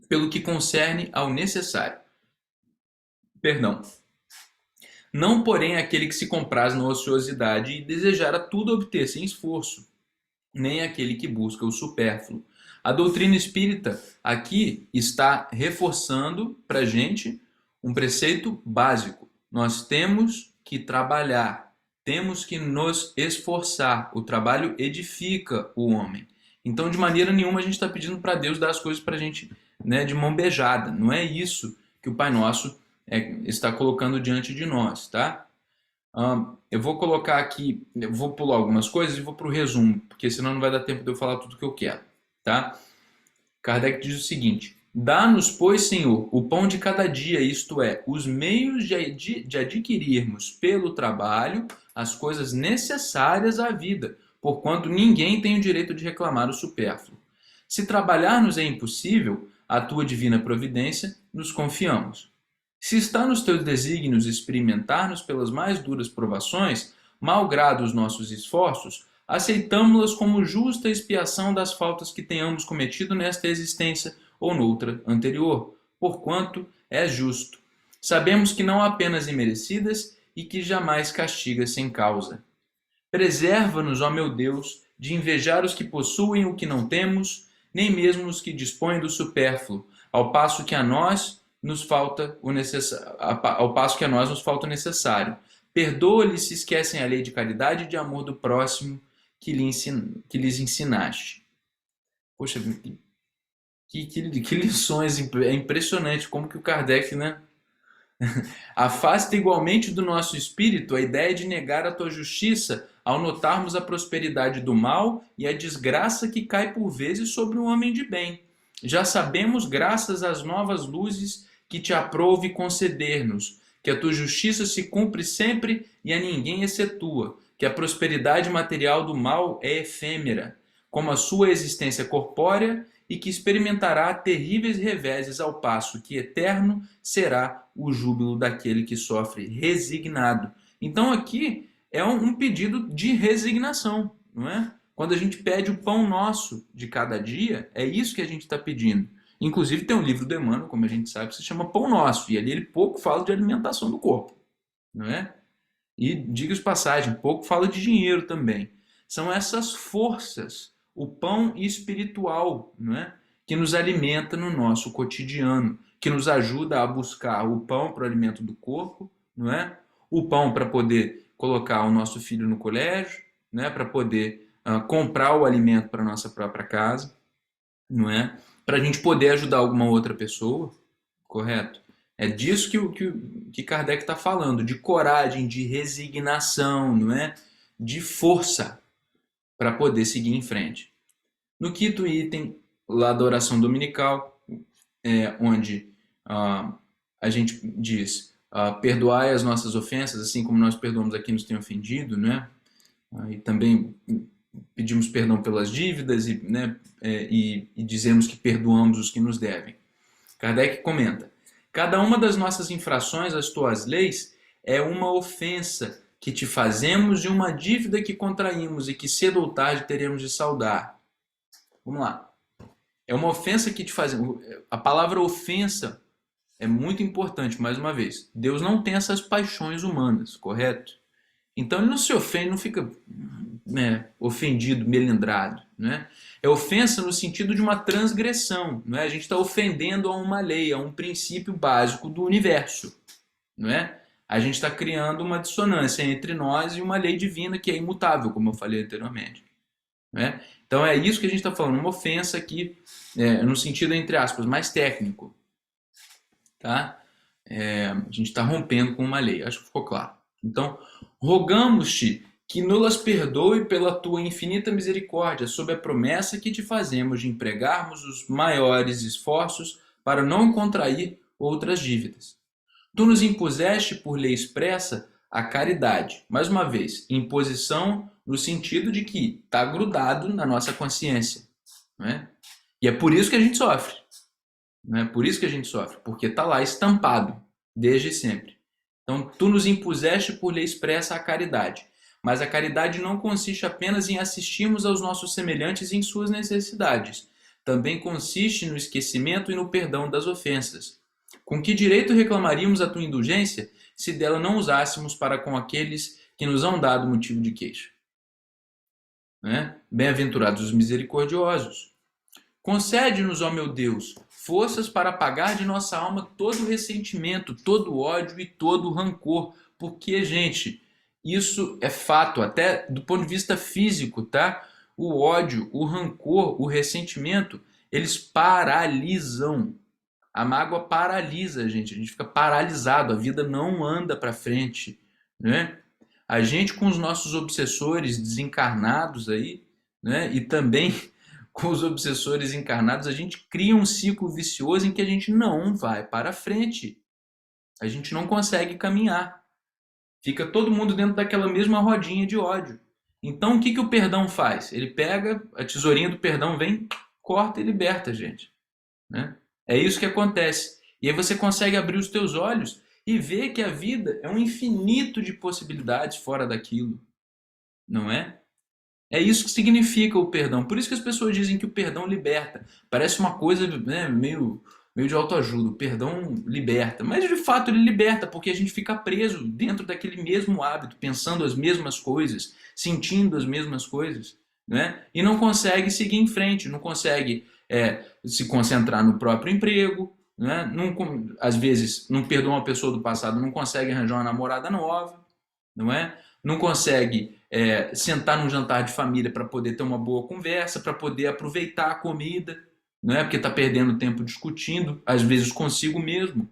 pelo que concerne ao necessário. Perdão. Não, porém, aquele que se compraz na ociosidade e desejar a tudo obter sem esforço, nem aquele que busca o supérfluo. A doutrina espírita aqui está reforçando para a gente um preceito básico. Nós temos que trabalhar, temos que nos esforçar. O trabalho edifica o homem. Então, de maneira nenhuma, a gente está pedindo para Deus dar as coisas para a gente, né, de mão beijada. Não é isso que o Pai Nosso está colocando diante de nós, tá? Eu vou colocar aqui, eu vou pular algumas coisas e vou para o resumo, porque senão não vai dar tempo de eu falar tudo o que eu quero, tá? Kardec diz o seguinte: dá-nos, pois, Senhor, o pão de cada dia, isto é, os meios de adquirirmos pelo trabalho as coisas necessárias à vida, porquanto ninguém tem o direito de reclamar o supérfluo. Se trabalhar-nos é impossível, a tua divina providência nos confiamos. Se está nos teus desígnios experimentar-nos pelas mais duras provações, malgrado os nossos esforços, aceitamo-las como justa expiação das faltas que tenhamos cometido nesta existência ou noutra anterior, porquanto é justo. Sabemos que não apenas imerecidas e que jamais castiga sem causa. Preserva-nos, ó meu Deus, de invejar os que possuem o que não temos, nem mesmo os que dispõem do supérfluo, ao passo que a nós nos falta o necessário. Perdoa-lhes se esquecem a lei de caridade e de amor do próximo que lhes ensinaste. Poxa, que lições, é impressionante como que o Kardec, né? Afasta igualmente do nosso espírito a ideia de negar a tua justiça ao notarmos a prosperidade do mal e a desgraça que cai por vezes sobre um homem de bem. Já sabemos, graças às novas luzes que te aprouve conceder-nos, que a tua justiça se cumpre sempre e a ninguém excetua, que a prosperidade material do mal é efêmera, como a sua existência corpórea, e que experimentará terríveis reveses, ao passo que eterno será o júbilo daquele que sofre resignado. Então aqui é um pedido de resignação, não é? Quando a gente pede o pão nosso de cada dia, é isso que a gente está pedindo. Inclusive tem um livro do Emmanuel, como a gente sabe, que se chama Pão Nosso, e ali ele pouco fala de alimentação do corpo, não é? E, diga-se passagem, pouco fala de dinheiro também. São essas forças, o pão espiritual, não é? Que nos alimenta no nosso cotidiano, que nos ajuda a buscar o pão para o alimento do corpo, não é? O pão para poder colocar o nosso filho no colégio, né? Para poder comprar o alimento para a nossa própria casa, não é? Para a gente poder ajudar alguma outra pessoa, correto? É disso que Kardec está falando, de coragem, de resignação, não é? De força para poder seguir em frente. No quinto item, lá da oração dominical, onde a gente diz: perdoai as nossas ofensas, assim como nós perdoamos a quem nos tem ofendido, né? E também pedimos perdão pelas dívidas e dizemos que perdoamos os que nos devem. Kardec comenta: cada uma das nossas infrações às tuas leis é uma ofensa que te fazemos e uma dívida que contraímos e que cedo ou tarde teremos de saldar. Vamos lá. É uma ofensa que te fazemos. A palavra ofensa é muito importante, mais uma vez. Deus não tem essas paixões humanas, correto? Então ele não se ofende, não fica ofendido, melindrado. Né? É ofensa no sentido de uma transgressão. Não é? A gente está ofendendo a uma lei, a um princípio básico do universo. Não é? A gente está criando uma dissonância entre nós e uma lei divina que é imutável, como eu falei anteriormente. Não é? Então é isso que a gente está falando, uma ofensa aqui, no sentido, entre aspas, mais técnico. Tá? A gente está rompendo com uma lei, acho que ficou claro. Então, rogamos-te que nos perdoe pela tua infinita misericórdia, sob a promessa que te fazemos de empregarmos os maiores esforços para não contrair outras dívidas. Tu nos impuseste por lei expressa a caridade. Mais uma vez, imposição no sentido de que está grudado na nossa consciência. Não é? E é por isso que a gente sofre. Né? Por isso que a gente sofre, porque está lá estampado, desde sempre. Então, tu nos impuseste por lei expressa a caridade. Mas a caridade não consiste apenas em assistirmos aos nossos semelhantes em suas necessidades. Também consiste no esquecimento e no perdão das ofensas. Com que direito reclamaríamos a tua indulgência se dela não usássemos para com aqueles que nos hão dado motivo de queixa? Né? Bem-aventurados os misericordiosos. Concede-nos, ó meu Deus, forças para apagar de nossa alma todo o ressentimento, todo o ódio e todo o rancor. Porque, gente, isso é fato, até do ponto de vista físico, tá? O ódio, o rancor, o ressentimento, eles paralisam. A mágoa paralisa a gente fica paralisado, a vida não anda para frente, né? A gente com os nossos obsessores desencarnados aí, né? E também com os obsessores encarnados, a gente cria um ciclo vicioso em que a gente não vai para frente. A gente não consegue caminhar. Fica todo mundo dentro daquela mesma rodinha de ódio. Então, o que que o perdão faz? Ele pega a tesourinha do perdão, vem, corta e liberta a gente, né? É isso que acontece. E aí você consegue abrir os teus olhos e ver que a vida é um infinito de possibilidades fora daquilo, não é? É isso que significa o perdão. Por isso que as pessoas dizem que o perdão liberta. Parece uma coisa, né, meio de autoajuda. O perdão liberta. Mas de fato ele liberta, porque a gente fica preso dentro daquele mesmo hábito, pensando as mesmas coisas, sentindo as mesmas coisas, né? E não consegue seguir em frente, não consegue se concentrar no próprio emprego, né? Não, às vezes não perdoa uma pessoa do passado, não consegue arranjar uma namorada nova, não é? Não consegue sentar num jantar de família para poder ter uma boa conversa, para poder aproveitar a comida, não é? Porque está perdendo tempo discutindo, às vezes consigo mesmo,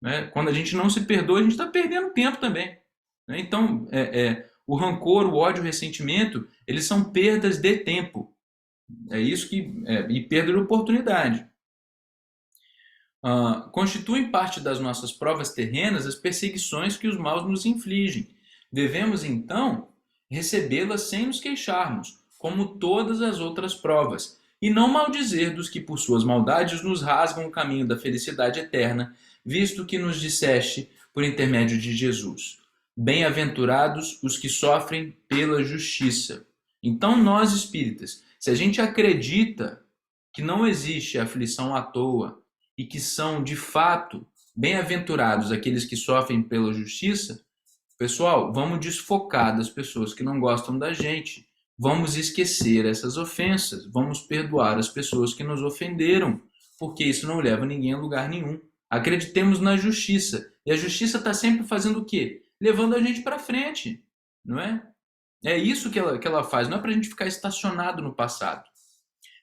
né? Quando a gente não se perdoa, a gente está perdendo tempo também, né? Então, o rancor, o ódio, o ressentimento, eles são perdas de tempo. É isso e perda de oportunidade. Constituem parte das nossas provas terrenas as perseguições que os maus nos infligem. Devemos, então, recebê-las sem nos queixarmos, como todas as outras provas, e não maldizer dos que por suas maldades nos rasgam o caminho da felicidade eterna, visto que nos disseste por intermédio de Jesus: bem-aventurados os que sofrem pela justiça. Então, nós espíritas, se a gente acredita que não existe aflição à toa e que são, de fato, bem-aventurados aqueles que sofrem pela justiça, pessoal, vamos desfocar das pessoas que não gostam da gente. Vamos esquecer essas ofensas. Vamos perdoar as pessoas que nos ofenderam, porque isso não leva ninguém a lugar nenhum. Acreditemos na justiça. E a justiça está sempre fazendo o quê? Levando a gente para frente, não é? É isso que ela faz. Não é para a gente ficar estacionado no passado.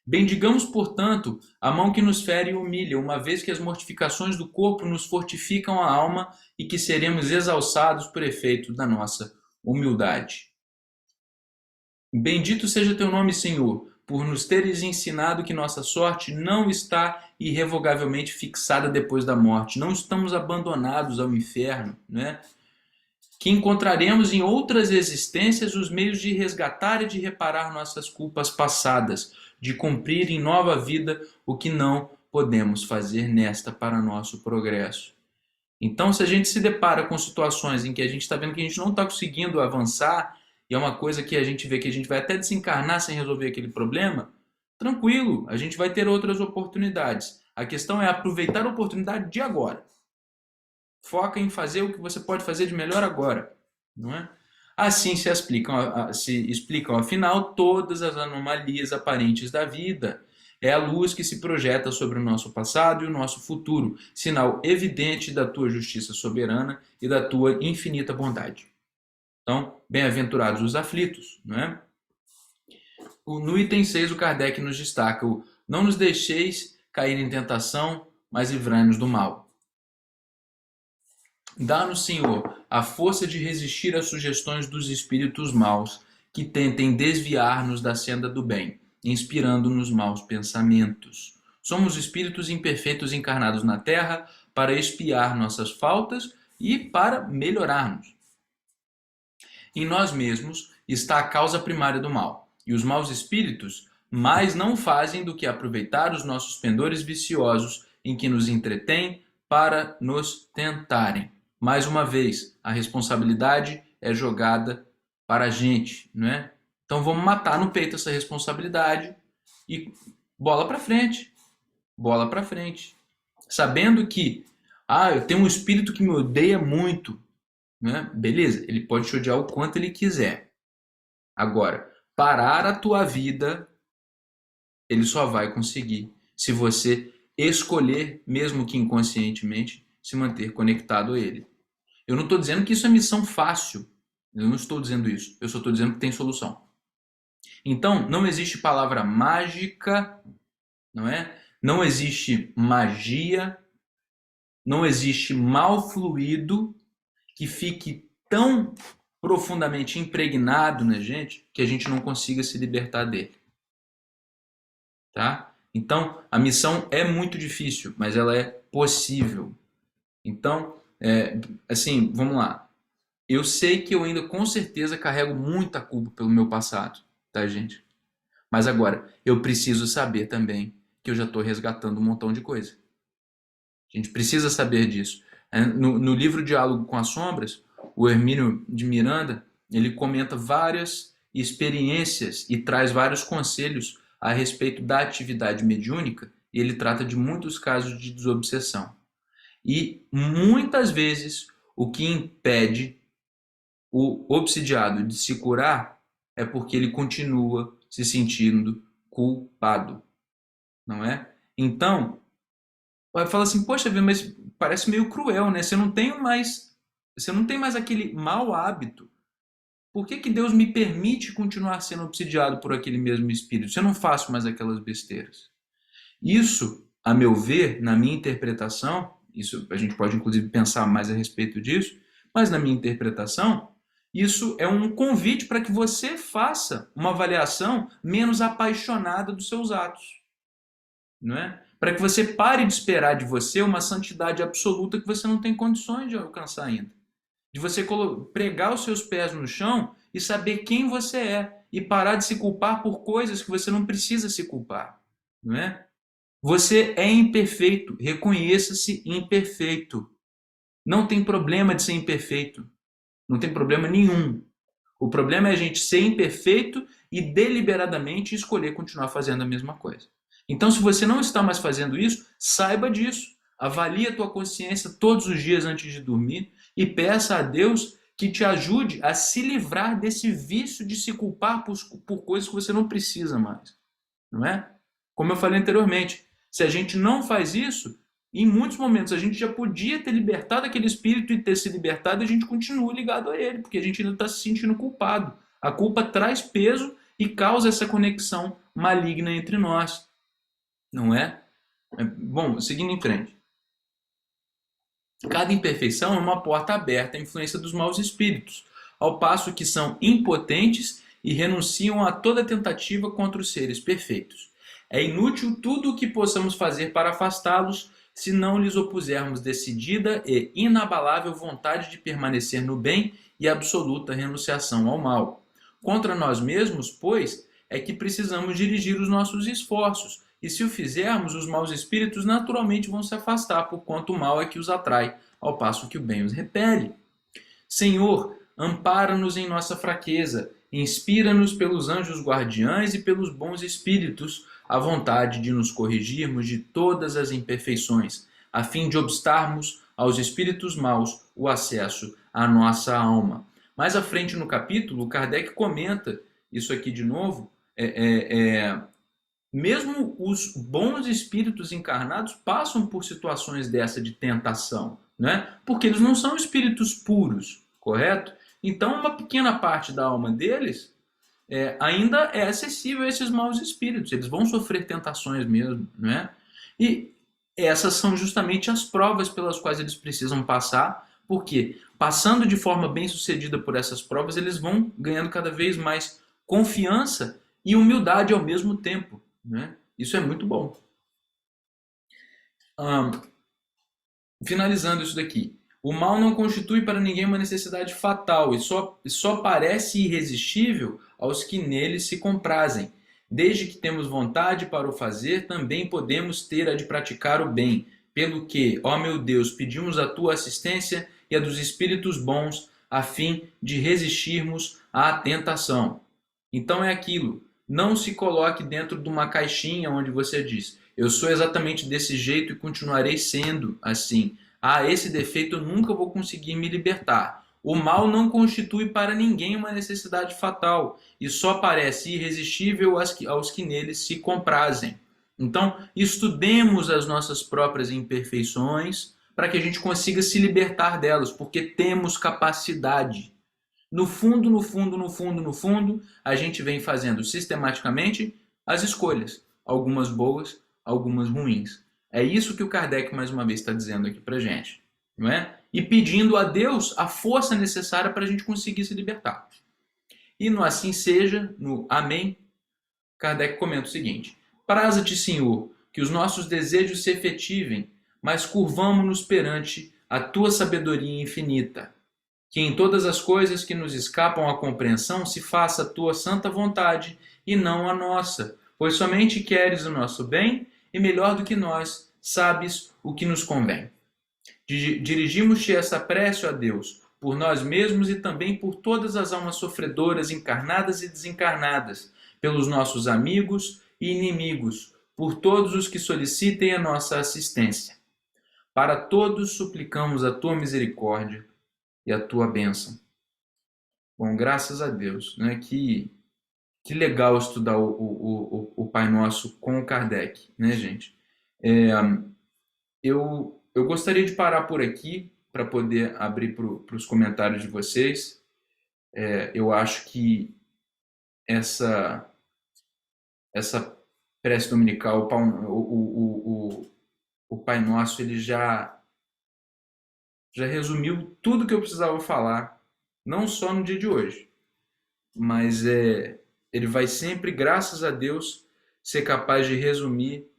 Bendigamos, portanto, a mão que nos fere e humilha, uma vez que as mortificações do corpo nos fortificam a alma e que seremos exalçados por efeito da nossa humildade. Bendito seja teu nome, Senhor, por nos teres ensinado que nossa sorte não está irrevogavelmente fixada depois da morte. Não estamos abandonados ao inferno, né? Que encontraremos em outras existências os meios de resgatar e de reparar nossas culpas passadas, de cumprir em nova vida o que não podemos fazer nesta para nosso progresso. Então, se a gente se depara com situações em que a gente está vendo que a gente não está conseguindo avançar, e é uma coisa que a gente vê que a gente vai até desencarnar sem resolver aquele problema, tranquilo, a gente vai ter outras oportunidades. A questão é aproveitar a oportunidade de agora. Foca em fazer o que você pode fazer de melhor agora, não é? Assim se explicam, afinal, todas as anomalias aparentes da vida. É a luz que se projeta sobre o nosso passado e o nosso futuro, sinal evidente da tua justiça soberana e da tua infinita bondade. Então, bem-aventurados os aflitos, não é? No item 6, o Kardec nos destaca o não nos deixeis cair em tentação, mas livrai-nos do mal. Dá-nos, Senhor, a força de resistir às sugestões dos espíritos maus que tentem desviar-nos da senda do bem, inspirando-nos maus pensamentos. Somos espíritos imperfeitos encarnados na Terra para expiar nossas faltas e para melhorarmos. Em nós mesmos está a causa primária do mal, e os maus espíritos mais não fazem do que aproveitar os nossos pendores viciosos em que nos entretêm para nos tentarem. Mais uma vez, a responsabilidade é jogada para a gente, não é? Então vamos matar no peito essa responsabilidade e bola para frente, bola para frente. Sabendo que, eu tenho um espírito que me odeia muito, né? Beleza, ele pode te odiar o quanto ele quiser. Agora, parar a tua vida, ele só vai conseguir se você escolher, mesmo que inconscientemente, se manter conectado a ele. Eu não estou dizendo que isso é missão fácil. Eu não estou dizendo isso. Eu só estou dizendo que tem solução. Então, não existe palavra mágica, não é? Não existe magia, não existe mal fluido que fique tão profundamente impregnado na gente que a gente não consiga se libertar dele. Tá? Então, a missão é muito difícil, mas ela é possível. Então, assim, vamos lá. Eu sei que eu ainda com certeza carrego muita culpa pelo meu passado, tá, gente? Mas agora, eu preciso saber também que eu já estou resgatando um montão de coisa. A gente precisa saber disso. No livro Diálogo com as Sombras, o Hermínio de Miranda, ele comenta várias experiências e traz vários conselhos a respeito da atividade mediúnica, e ele trata de muitos casos de desobsessão. E muitas vezes o que impede o obsidiado de se curar é porque ele continua se sentindo culpado, não é? Então, fala assim, poxa vida, mas parece meio cruel, né? Você não tem mais aquele mau hábito. Por que Deus me permite continuar sendo obsidiado por aquele mesmo espírito? Se eu não faço mais aquelas besteiras. Isso, a meu ver, na minha interpretação, isso a gente pode inclusive pensar mais a respeito disso, mas na minha interpretação, isso é um convite para que você faça uma avaliação menos apaixonada dos seus atos, não é? Para que você pare de esperar de você uma santidade absoluta que você não tem condições de alcançar ainda. De você pregar os seus pés no chão e saber quem você é e parar de se culpar por coisas que você não precisa se culpar, não é? Você é imperfeito, reconheça-se imperfeito. Não tem problema de ser imperfeito. Não tem problema nenhum. O problema é a gente ser imperfeito e deliberadamente escolher continuar fazendo a mesma coisa. Então, se você não está mais fazendo isso, saiba disso. Avalie a tua consciência todos os dias antes de dormir e peça a Deus que te ajude a se livrar desse vício de se culpar por coisas que você não precisa mais. Não é? Como eu falei anteriormente, se a gente não faz isso, em muitos momentos a gente já podia ter libertado aquele espírito e ter se libertado e a gente continua ligado a ele, porque a gente ainda está se sentindo culpado. A culpa traz peso e causa essa conexão maligna entre nós. Não é? Bom, seguindo em frente. Cada imperfeição é uma porta aberta à influência dos maus espíritos, ao passo que são impotentes e renunciam a toda tentativa contra os seres perfeitos. É inútil tudo o que possamos fazer para afastá-los, se não lhes opusermos decidida e inabalável vontade de permanecer no bem e absoluta renunciação ao mal. Contra nós mesmos, pois, é que precisamos dirigir os nossos esforços, e se o fizermos, os maus espíritos naturalmente vão se afastar, porquanto o mal é que os atrai, ao passo que o bem os repele. Senhor, ampara-nos em nossa fraqueza, inspira-nos pelos anjos guardiães e pelos bons espíritos a vontade de nos corrigirmos de todas as imperfeições, a fim de obstarmos aos espíritos maus o acesso à nossa alma. Mais à frente no capítulo, Kardec comenta isso aqui de novo, mesmo os bons espíritos encarnados passam por situações dessa de tentação, né? Porque eles não são espíritos puros, correto? Então, uma pequena parte da alma deles ainda é acessível a esses maus espíritos. Eles vão sofrer tentações mesmo, né? E essas são justamente as provas pelas quais eles precisam passar, porque passando de forma bem sucedida por essas provas, eles vão ganhando cada vez mais confiança e humildade ao mesmo tempo, né? Isso é muito bom. Finalizando isso daqui. O mal não constitui para ninguém uma necessidade fatal e só parece irresistível aos que nele se comprazem. Desde que temos vontade para o fazer, também podemos ter a de praticar o bem. Pelo que, ó meu Deus, pedimos a tua assistência e a dos espíritos bons, a fim de resistirmos à tentação. Então é aquilo. Não se coloque dentro de uma caixinha onde você diz: eu sou exatamente desse jeito e continuarei sendo assim. Ah, esse defeito eu nunca vou conseguir me libertar. O mal não constitui para ninguém uma necessidade fatal e só parece irresistível aos que neles se comprazem. Então, estudemos as nossas próprias imperfeições para que a gente consiga se libertar delas, porque temos capacidade. No fundo, no fundo, no fundo, no fundo, a gente vem fazendo sistematicamente as escolhas, algumas boas, algumas ruins. É isso que o Kardec mais uma vez está dizendo aqui para gente, não é? E pedindo a Deus a força necessária para a gente conseguir se libertar. E no assim seja, no Amém, Kardec comenta o seguinte: praza-te, Senhor, que os nossos desejos se efetivem, mas curvamo-nos perante a tua sabedoria infinita, que em todas as coisas que nos escapam à compreensão se faça a tua santa vontade e não a nossa, pois somente queres o nosso bem e melhor do que nós sabes o que nos convém. Dirigimos-te essa prece, ó Deus, por nós mesmos e também por todas as almas sofredoras, encarnadas e desencarnadas, pelos nossos amigos e inimigos, por todos os que solicitem a nossa assistência. Para todos suplicamos a tua misericórdia e a tua bênção. Bom, graças a Deus, né? Que legal estudar o Pai Nosso com o Kardec, né, gente? É, eu gostaria de parar por aqui para poder abrir para os comentários de vocês. Eu acho que essa, essa prece dominical, o Pai Nosso, ele já resumiu tudo que eu precisava falar, não só no dia de hoje, mas ele vai sempre, graças a Deus, ser capaz de resumir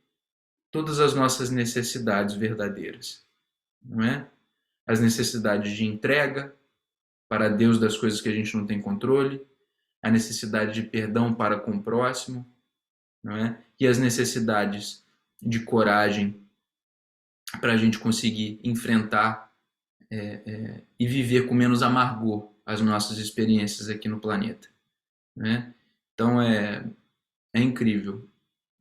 todas as nossas necessidades verdadeiras, não é? As necessidades de entrega para Deus das coisas que a gente não tem controle, a necessidade de perdão para com o próximo, não é? E as necessidades de coragem para a gente conseguir enfrentar e viver com menos amargor as nossas experiências aqui no planeta, né? Então é incrível.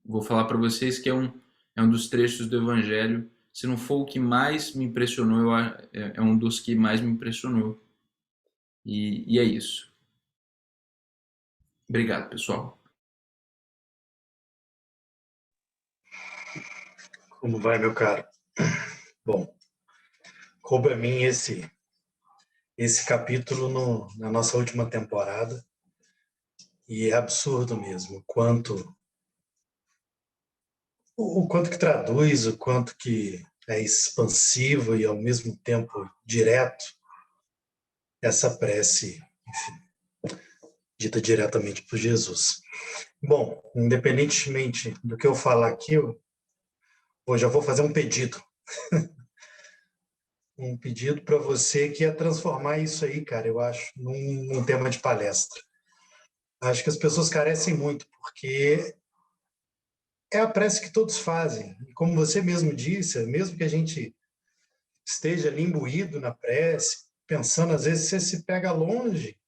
Vou falar para vocês que é um dos trechos do Evangelho, se não for o que mais me impressionou, é um dos que mais me impressionou. E é isso. Obrigado, pessoal. Como vai, meu caro? Bom, coube a mim esse capítulo na nossa última temporada, e é absurdo mesmo o quanto que traduz, o quanto que é expansivo e ao mesmo tempo direto essa prece, enfim, dita diretamente por Jesus. Bom, independentemente do que eu falar aqui, hoje eu vou fazer um pedido. Um pedido para você que é transformar isso aí, cara, eu acho, num tema de palestra. Acho que as pessoas carecem muito, porque é a prece que todos fazem. E como você mesmo disse, mesmo que a gente esteja ali imbuído na prece, pensando, às vezes você se pega longe,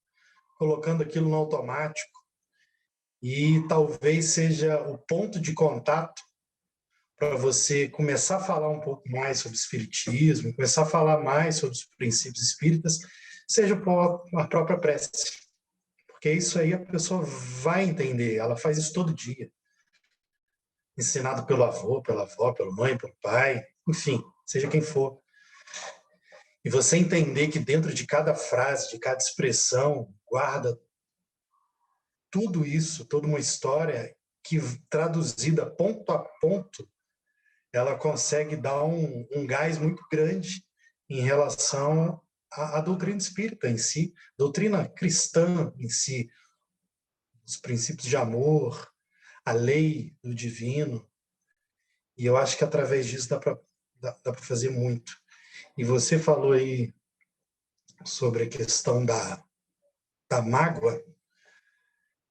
colocando aquilo no automático, e talvez seja o ponto de contato para você começar a falar um pouco mais sobre espiritismo, começar a falar mais sobre os princípios espíritas, seja a própria prece. Porque isso aí a pessoa vai entender, ela faz isso todo dia. Ensinado pelo avô, pela avó, pela mãe, pelo pai, enfim, seja quem for. E você entender que dentro de cada frase, de cada expressão, guarda tudo isso, toda uma história que, traduzida ponto a ponto, ela consegue dar um gás muito grande em relação à doutrina espírita em si, doutrina cristã em si, os princípios de amor, a lei do divino. E eu acho que através disso dá para fazer muito. E você falou aí sobre a questão da mágoa.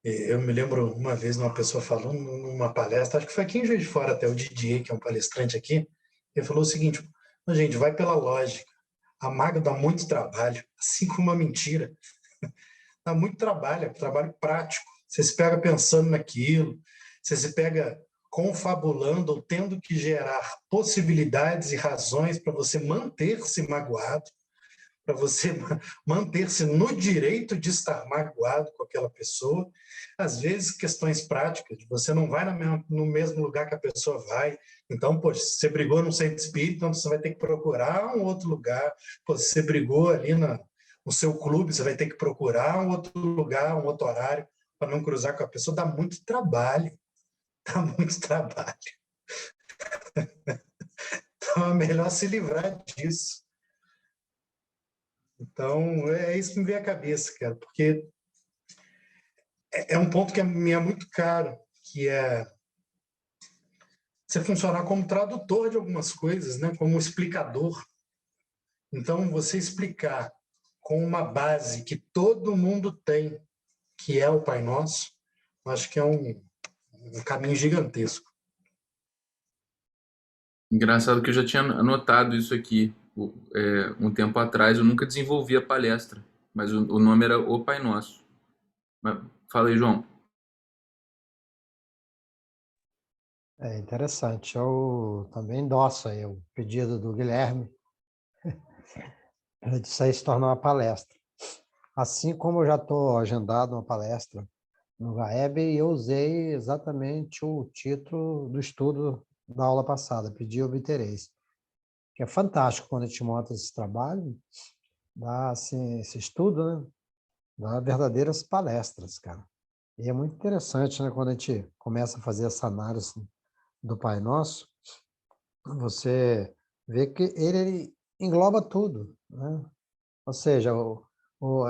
Eu me lembro uma vez uma pessoa falando numa palestra, acho que foi aqui em Juiz de Fora até, o Didier, que é um palestrante aqui, ele falou o seguinte: gente, vai pela lógica. A mágoa dá muito trabalho, assim como a mentira. Dá muito trabalho, é trabalho prático. Você se pega pensando naquilo, você se pega confabulando ou tendo que gerar possibilidades e razões para você manter-se magoado, para você manter-se no direito de estar magoado com aquela pessoa. Às vezes, questões práticas, de você não vai no mesmo lugar que a pessoa vai. Então, poxa, se você brigou no centro espírita, então você vai ter que procurar um outro lugar. Pô, se você brigou ali no seu clube, você vai ter que procurar um outro lugar, um outro horário, para não cruzar com a pessoa. Dá muito trabalho. Dá muito trabalho. Então, é melhor se livrar disso. Então, é isso que me vem à cabeça, cara, porque é um ponto que me é muito caro, que é você funcionar como tradutor de algumas coisas, né? Como explicador. Então, você explicar com uma base que todo mundo tem, que é o Pai Nosso, acho que é um caminho gigantesco. Engraçado que eu já tinha anotado isso aqui um tempo atrás, eu nunca desenvolvi a palestra, mas o nome era O Pai Nosso. Mas, fala aí, João. É interessante. Eu também endosso aí o pedido do Guilherme disso aí se tornar uma palestra. Assim como eu já estou agendado uma palestra no GAEB, eu usei exatamente o título do estudo da aula passada, Pedi e Obtereis, que é fantástico quando a gente monta esse trabalho, dá assim, esse estudo, né? Dá verdadeiras palestras, cara. E é muito interessante, né, quando a gente começa a fazer essa análise do Pai Nosso, você vê que ele engloba tudo, né? Ou seja, é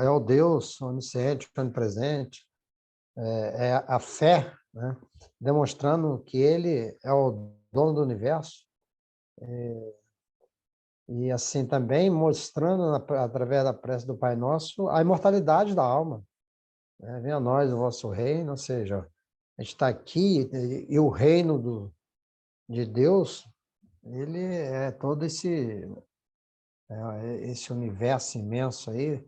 o Deus onisciente, onipresente, é a fé, né? Demonstrando que ele é o dono do universo, e assim também mostrando, através da prece do Pai Nosso, a imortalidade da alma, né? Venha a nós o vosso reino, ou seja, a gente está aqui e o reino de Deus, ele é todo esse universo imenso aí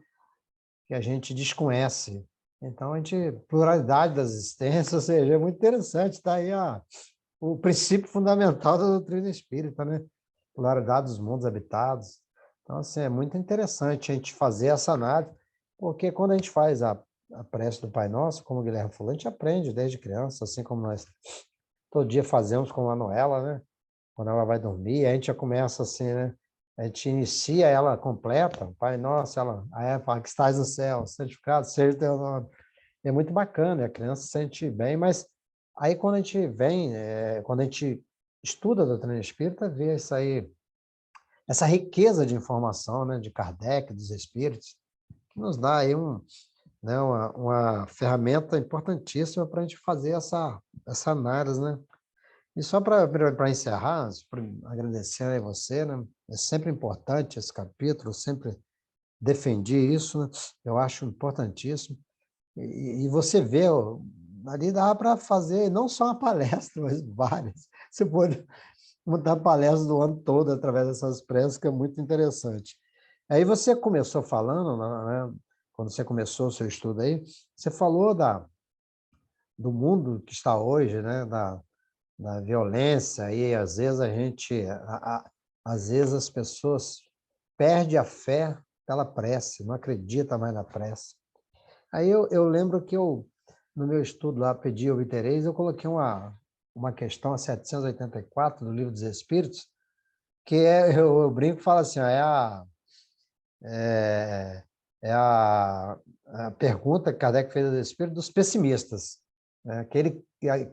que a gente desconhece. Então, a gente, pluralidade das existências, ou seja, é muito interessante, está aí o princípio fundamental da doutrina espírita, né? Pluralidade dos mundos habitados. Então, assim, é muito interessante a gente fazer essa análise, porque quando a gente faz a prece do Pai Nosso, como o Guilherme falou, a gente aprende desde criança, assim como nós todo dia fazemos com a Manuela, né? Quando ela vai dormir, a gente já começa assim, né? A gente inicia ela completa, Pai Nosso, aí ela fala que estás no céu, santificado seja o teu nome. É muito bacana, a criança se sente bem, mas aí quando a gente vem, quando a gente estuda a doutrina espírita, vê isso aí, essa riqueza de informação, né, de Kardec, dos espíritos, que nos dá aí né, uma ferramenta importantíssima para a gente fazer essa análise, né? E só para encerrar, agradecer a você, né? É sempre importante esse capítulo, eu sempre defendi isso, né? Eu acho importantíssimo. E você vê, ó, ali dá para fazer não só uma palestra, mas várias. Você pode montar palestras do ano todo através dessas preces, que é muito interessante. Aí você começou falando, né? Quando você começou o seu estudo aí, você falou do mundo que está hoje, né? Da violência, e às vezes às vezes as pessoas perdem a fé pela prece, não acredita mais na prece. Aí eu lembro que no meu estudo lá, Pedi e Obtereis, eu coloquei uma questão, a 784, do Livro dos Espíritos, que eu brinco e falo assim, ó, é, é a pergunta que Kardec fez aos Espíritos dos pessimistas, né? Aquele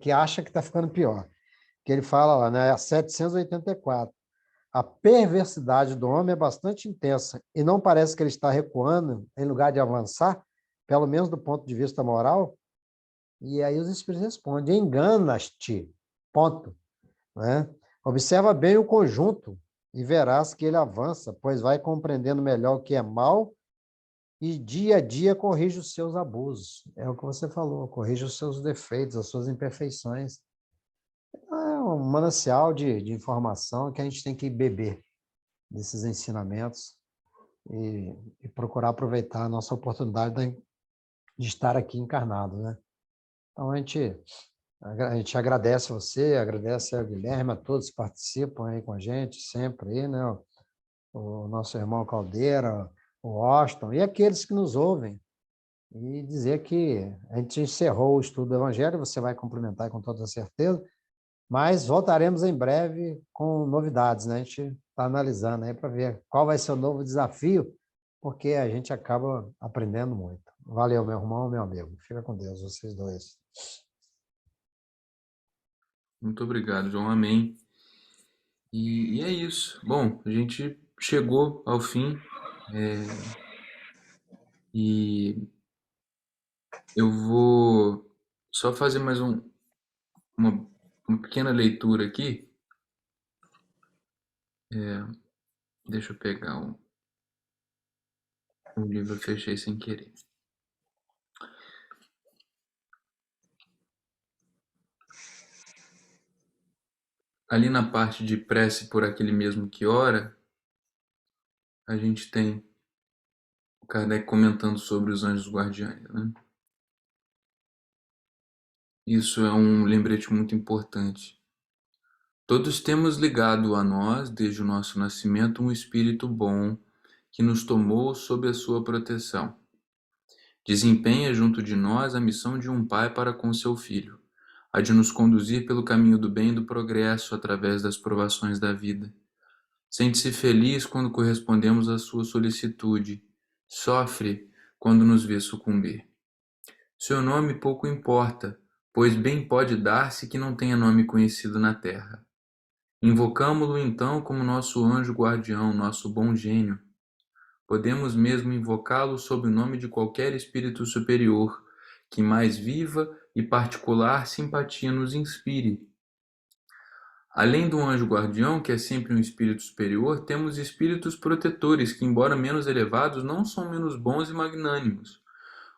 que acha que está ficando pior. Que ele fala lá, né, a 784. A perversidade do homem é bastante intensa e não parece que ele está recuando em lugar de avançar, pelo menos do ponto de vista moral. E aí os espíritos respondem: enganas-te, ponto. Né? Observa bem o conjunto e verás que ele avança, pois vai compreendendo melhor o que é mal e dia a dia corrija os seus abusos. É o que você falou, corrija os seus defeitos, as suas imperfeições. É um manancial de informação que a gente tem que beber desses ensinamentos e procurar aproveitar a nossa oportunidade de estar aqui encarnado, né? Então, a gente agradece você, agradece ao Guilherme, a todos que participam aí com a gente, sempre aí, né? O nosso irmão Caldeira, o Austin, e aqueles que nos ouvem. E dizer que a gente encerrou o estudo do Evangelho, você vai complementar com toda certeza, mas voltaremos em breve com novidades, né? A gente está analisando aí para ver qual vai ser o novo desafio, porque a gente acaba aprendendo muito. Valeu, meu irmão, meu amigo. Fica com Deus, vocês dois. Muito obrigado, João. Amém. E é isso. Bom, a gente chegou ao fim. E eu vou só fazer mais uma, uma pequena leitura aqui. Deixa eu pegar o livro, eu fechei sem querer. Ali na parte de prece por aquele mesmo que ora, a gente tem o Kardec comentando sobre os anjos guardiães, né? Isso é um lembrete muito importante. Todos temos ligado a nós, desde o nosso nascimento, um espírito bom que nos tomou sob a sua proteção. Desempenha junto de nós a missão de um pai para com seu filho, a de nos conduzir pelo caminho do bem e do progresso através das provações da vida. Sente-se feliz quando correspondemos à sua solicitude, sofre quando nos vê sucumbir. Seu nome pouco importa, pois bem pode dar-se que não tenha nome conhecido na terra. Invocamo-lo então como nosso anjo guardião, nosso bom gênio. Podemos mesmo invocá-lo sob o nome de qualquer espírito superior, que mais viva e particular simpatia nos inspire. Além do anjo guardião, que é sempre um espírito superior, temos espíritos protetores que, embora menos elevados, não são menos bons e magnânimos.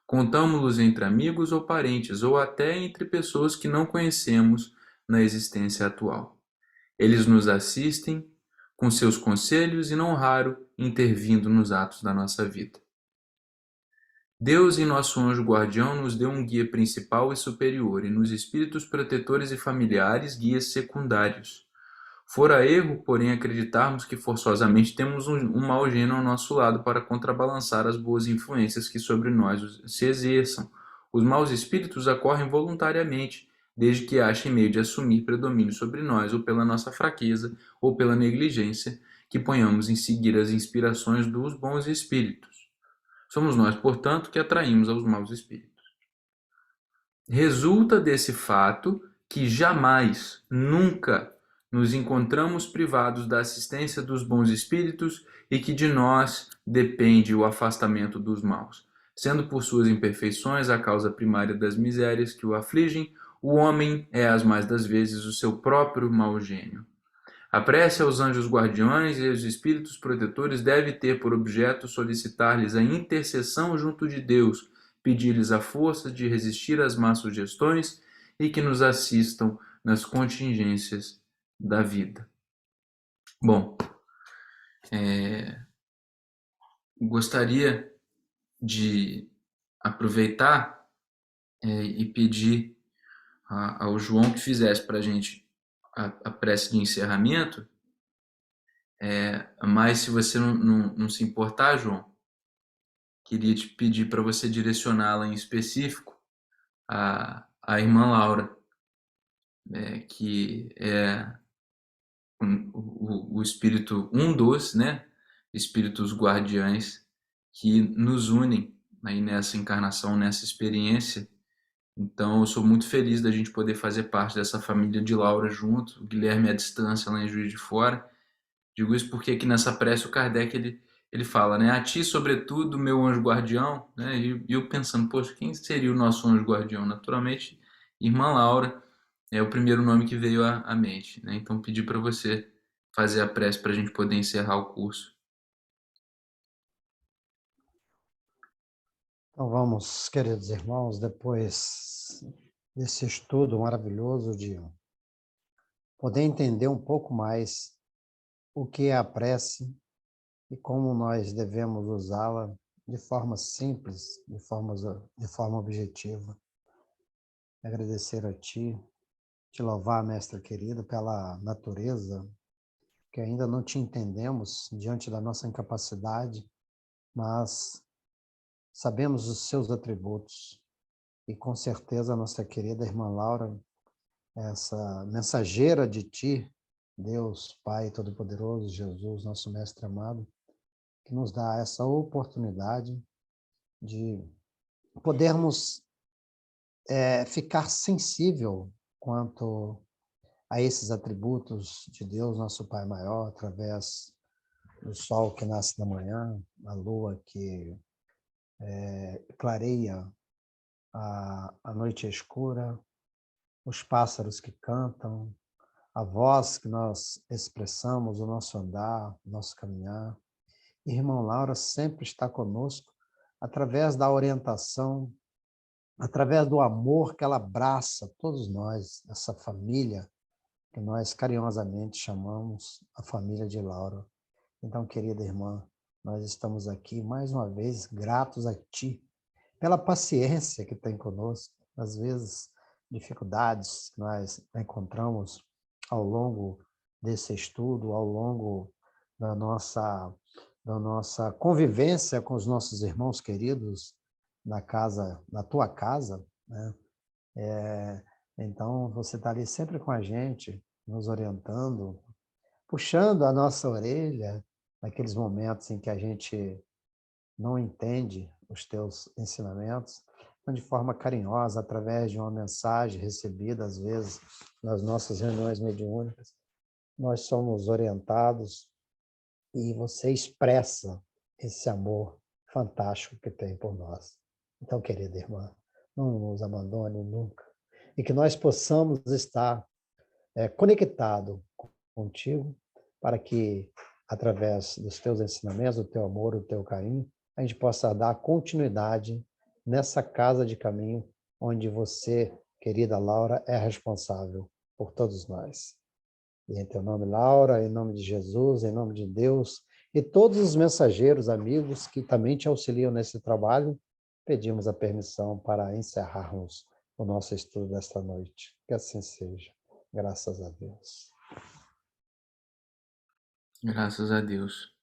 Contamo-los entre amigos ou parentes, ou até entre pessoas que não conhecemos na existência atual. Eles nos assistem com seus conselhos e, não raro, intervindo nos atos da nossa vida. Deus, em nosso anjo guardião, nos deu um guia principal e superior, e nos espíritos protetores e familiares, guias secundários. Fora erro, porém, acreditarmos que forçosamente temos um mau gênio ao nosso lado para contrabalançar as boas influências que sobre nós se exerçam. Os maus espíritos acorrem voluntariamente, desde que achem meio de assumir predomínio sobre nós, ou pela nossa fraqueza, ou pela negligência, que ponhamos em seguir as inspirações dos bons espíritos. Somos nós, portanto, que atraímos aos maus espíritos. Resulta desse fato que jamais, nunca, nos encontramos privados da assistência dos bons espíritos e que de nós depende o afastamento dos maus. Sendo por suas imperfeições a causa primária das misérias que o afligem, o homem é as mais das vezes o seu próprio mau gênio. A prece aos anjos guardiões e aos espíritos protetores deve ter por objeto solicitar-lhes a intercessão junto de Deus, pedir-lhes a força de resistir às más sugestões e que nos assistam nas contingências da vida. Bom, gostaria de aproveitar e pedir ao João que fizesse para a gente a prece de encerramento, mas se você não se importar, João, queria te pedir para você direcioná-la em específico à irmã Laura, que é o espírito, um dos, né, espíritos guardiães que nos unem aí nessa encarnação, nessa experiência. Então, eu sou muito feliz da gente poder fazer parte dessa família de Laura junto. O Guilherme é à distância lá em Juiz de Fora. Digo isso porque aqui nessa prece o Kardec ele fala, né? A ti, sobretudo, meu anjo guardião, né? E eu pensando, poxa, quem seria o nosso anjo guardião? Naturalmente, irmã Laura é o primeiro nome que veio à mente, né? Então, pedi para você fazer a prece para a gente poder encerrar o curso. Então vamos, queridos irmãos, depois desse estudo maravilhoso de poder entender um pouco mais o que é a prece e como nós devemos usá-la de forma simples, de forma objetiva. Agradecer a Ti, te louvar, mestre querido, pela natureza que ainda não te entendemos diante da nossa incapacidade, mas sabemos os seus atributos. E com certeza a nossa querida irmã Laura, essa mensageira de Ti, Deus, Pai Todo-Poderoso, Jesus, nosso Mestre amado, que nos dá essa oportunidade de podermos ficar sensível quanto a esses atributos de Deus, nosso Pai maior, através do sol que nasce da manhã, a lua que clareia a noite escura, os pássaros que cantam, a voz que nós expressamos, o nosso andar, o nosso caminhar. E irmã Laura sempre está conosco através da orientação, através do amor que ela abraça todos nós, essa família que nós carinhosamente chamamos a família de Laura. Então, querida irmã, nós estamos aqui mais uma vez gratos a Ti pela paciência que tem conosco, às vezes dificuldades que nós encontramos ao longo desse estudo, ao longo da nossa convivência com os nossos irmãos queridos na tua casa, né? Então, você está ali sempre com a gente, nos orientando, puxando a nossa orelha naqueles momentos em que a gente não entende os teus ensinamentos, mas de forma carinhosa, através de uma mensagem recebida, às vezes, nas nossas reuniões mediúnicas. Nós somos orientados e você expressa esse amor fantástico que tem por nós. Então, querida irmã, não nos abandone nunca. E que nós possamos estar conectados contigo, para que, através dos teus ensinamentos, do teu amor, do teu carinho, a gente possa dar continuidade nessa casa de caminho onde você, querida Laura, é responsável por todos nós. E em teu nome, Laura, em nome de Jesus, em nome de Deus, e todos os mensageiros, amigos que também te auxiliam nesse trabalho, pedimos a permissão para encerrarmos o nosso estudo desta noite. Que assim seja. Graças a Deus. Graças a Deus.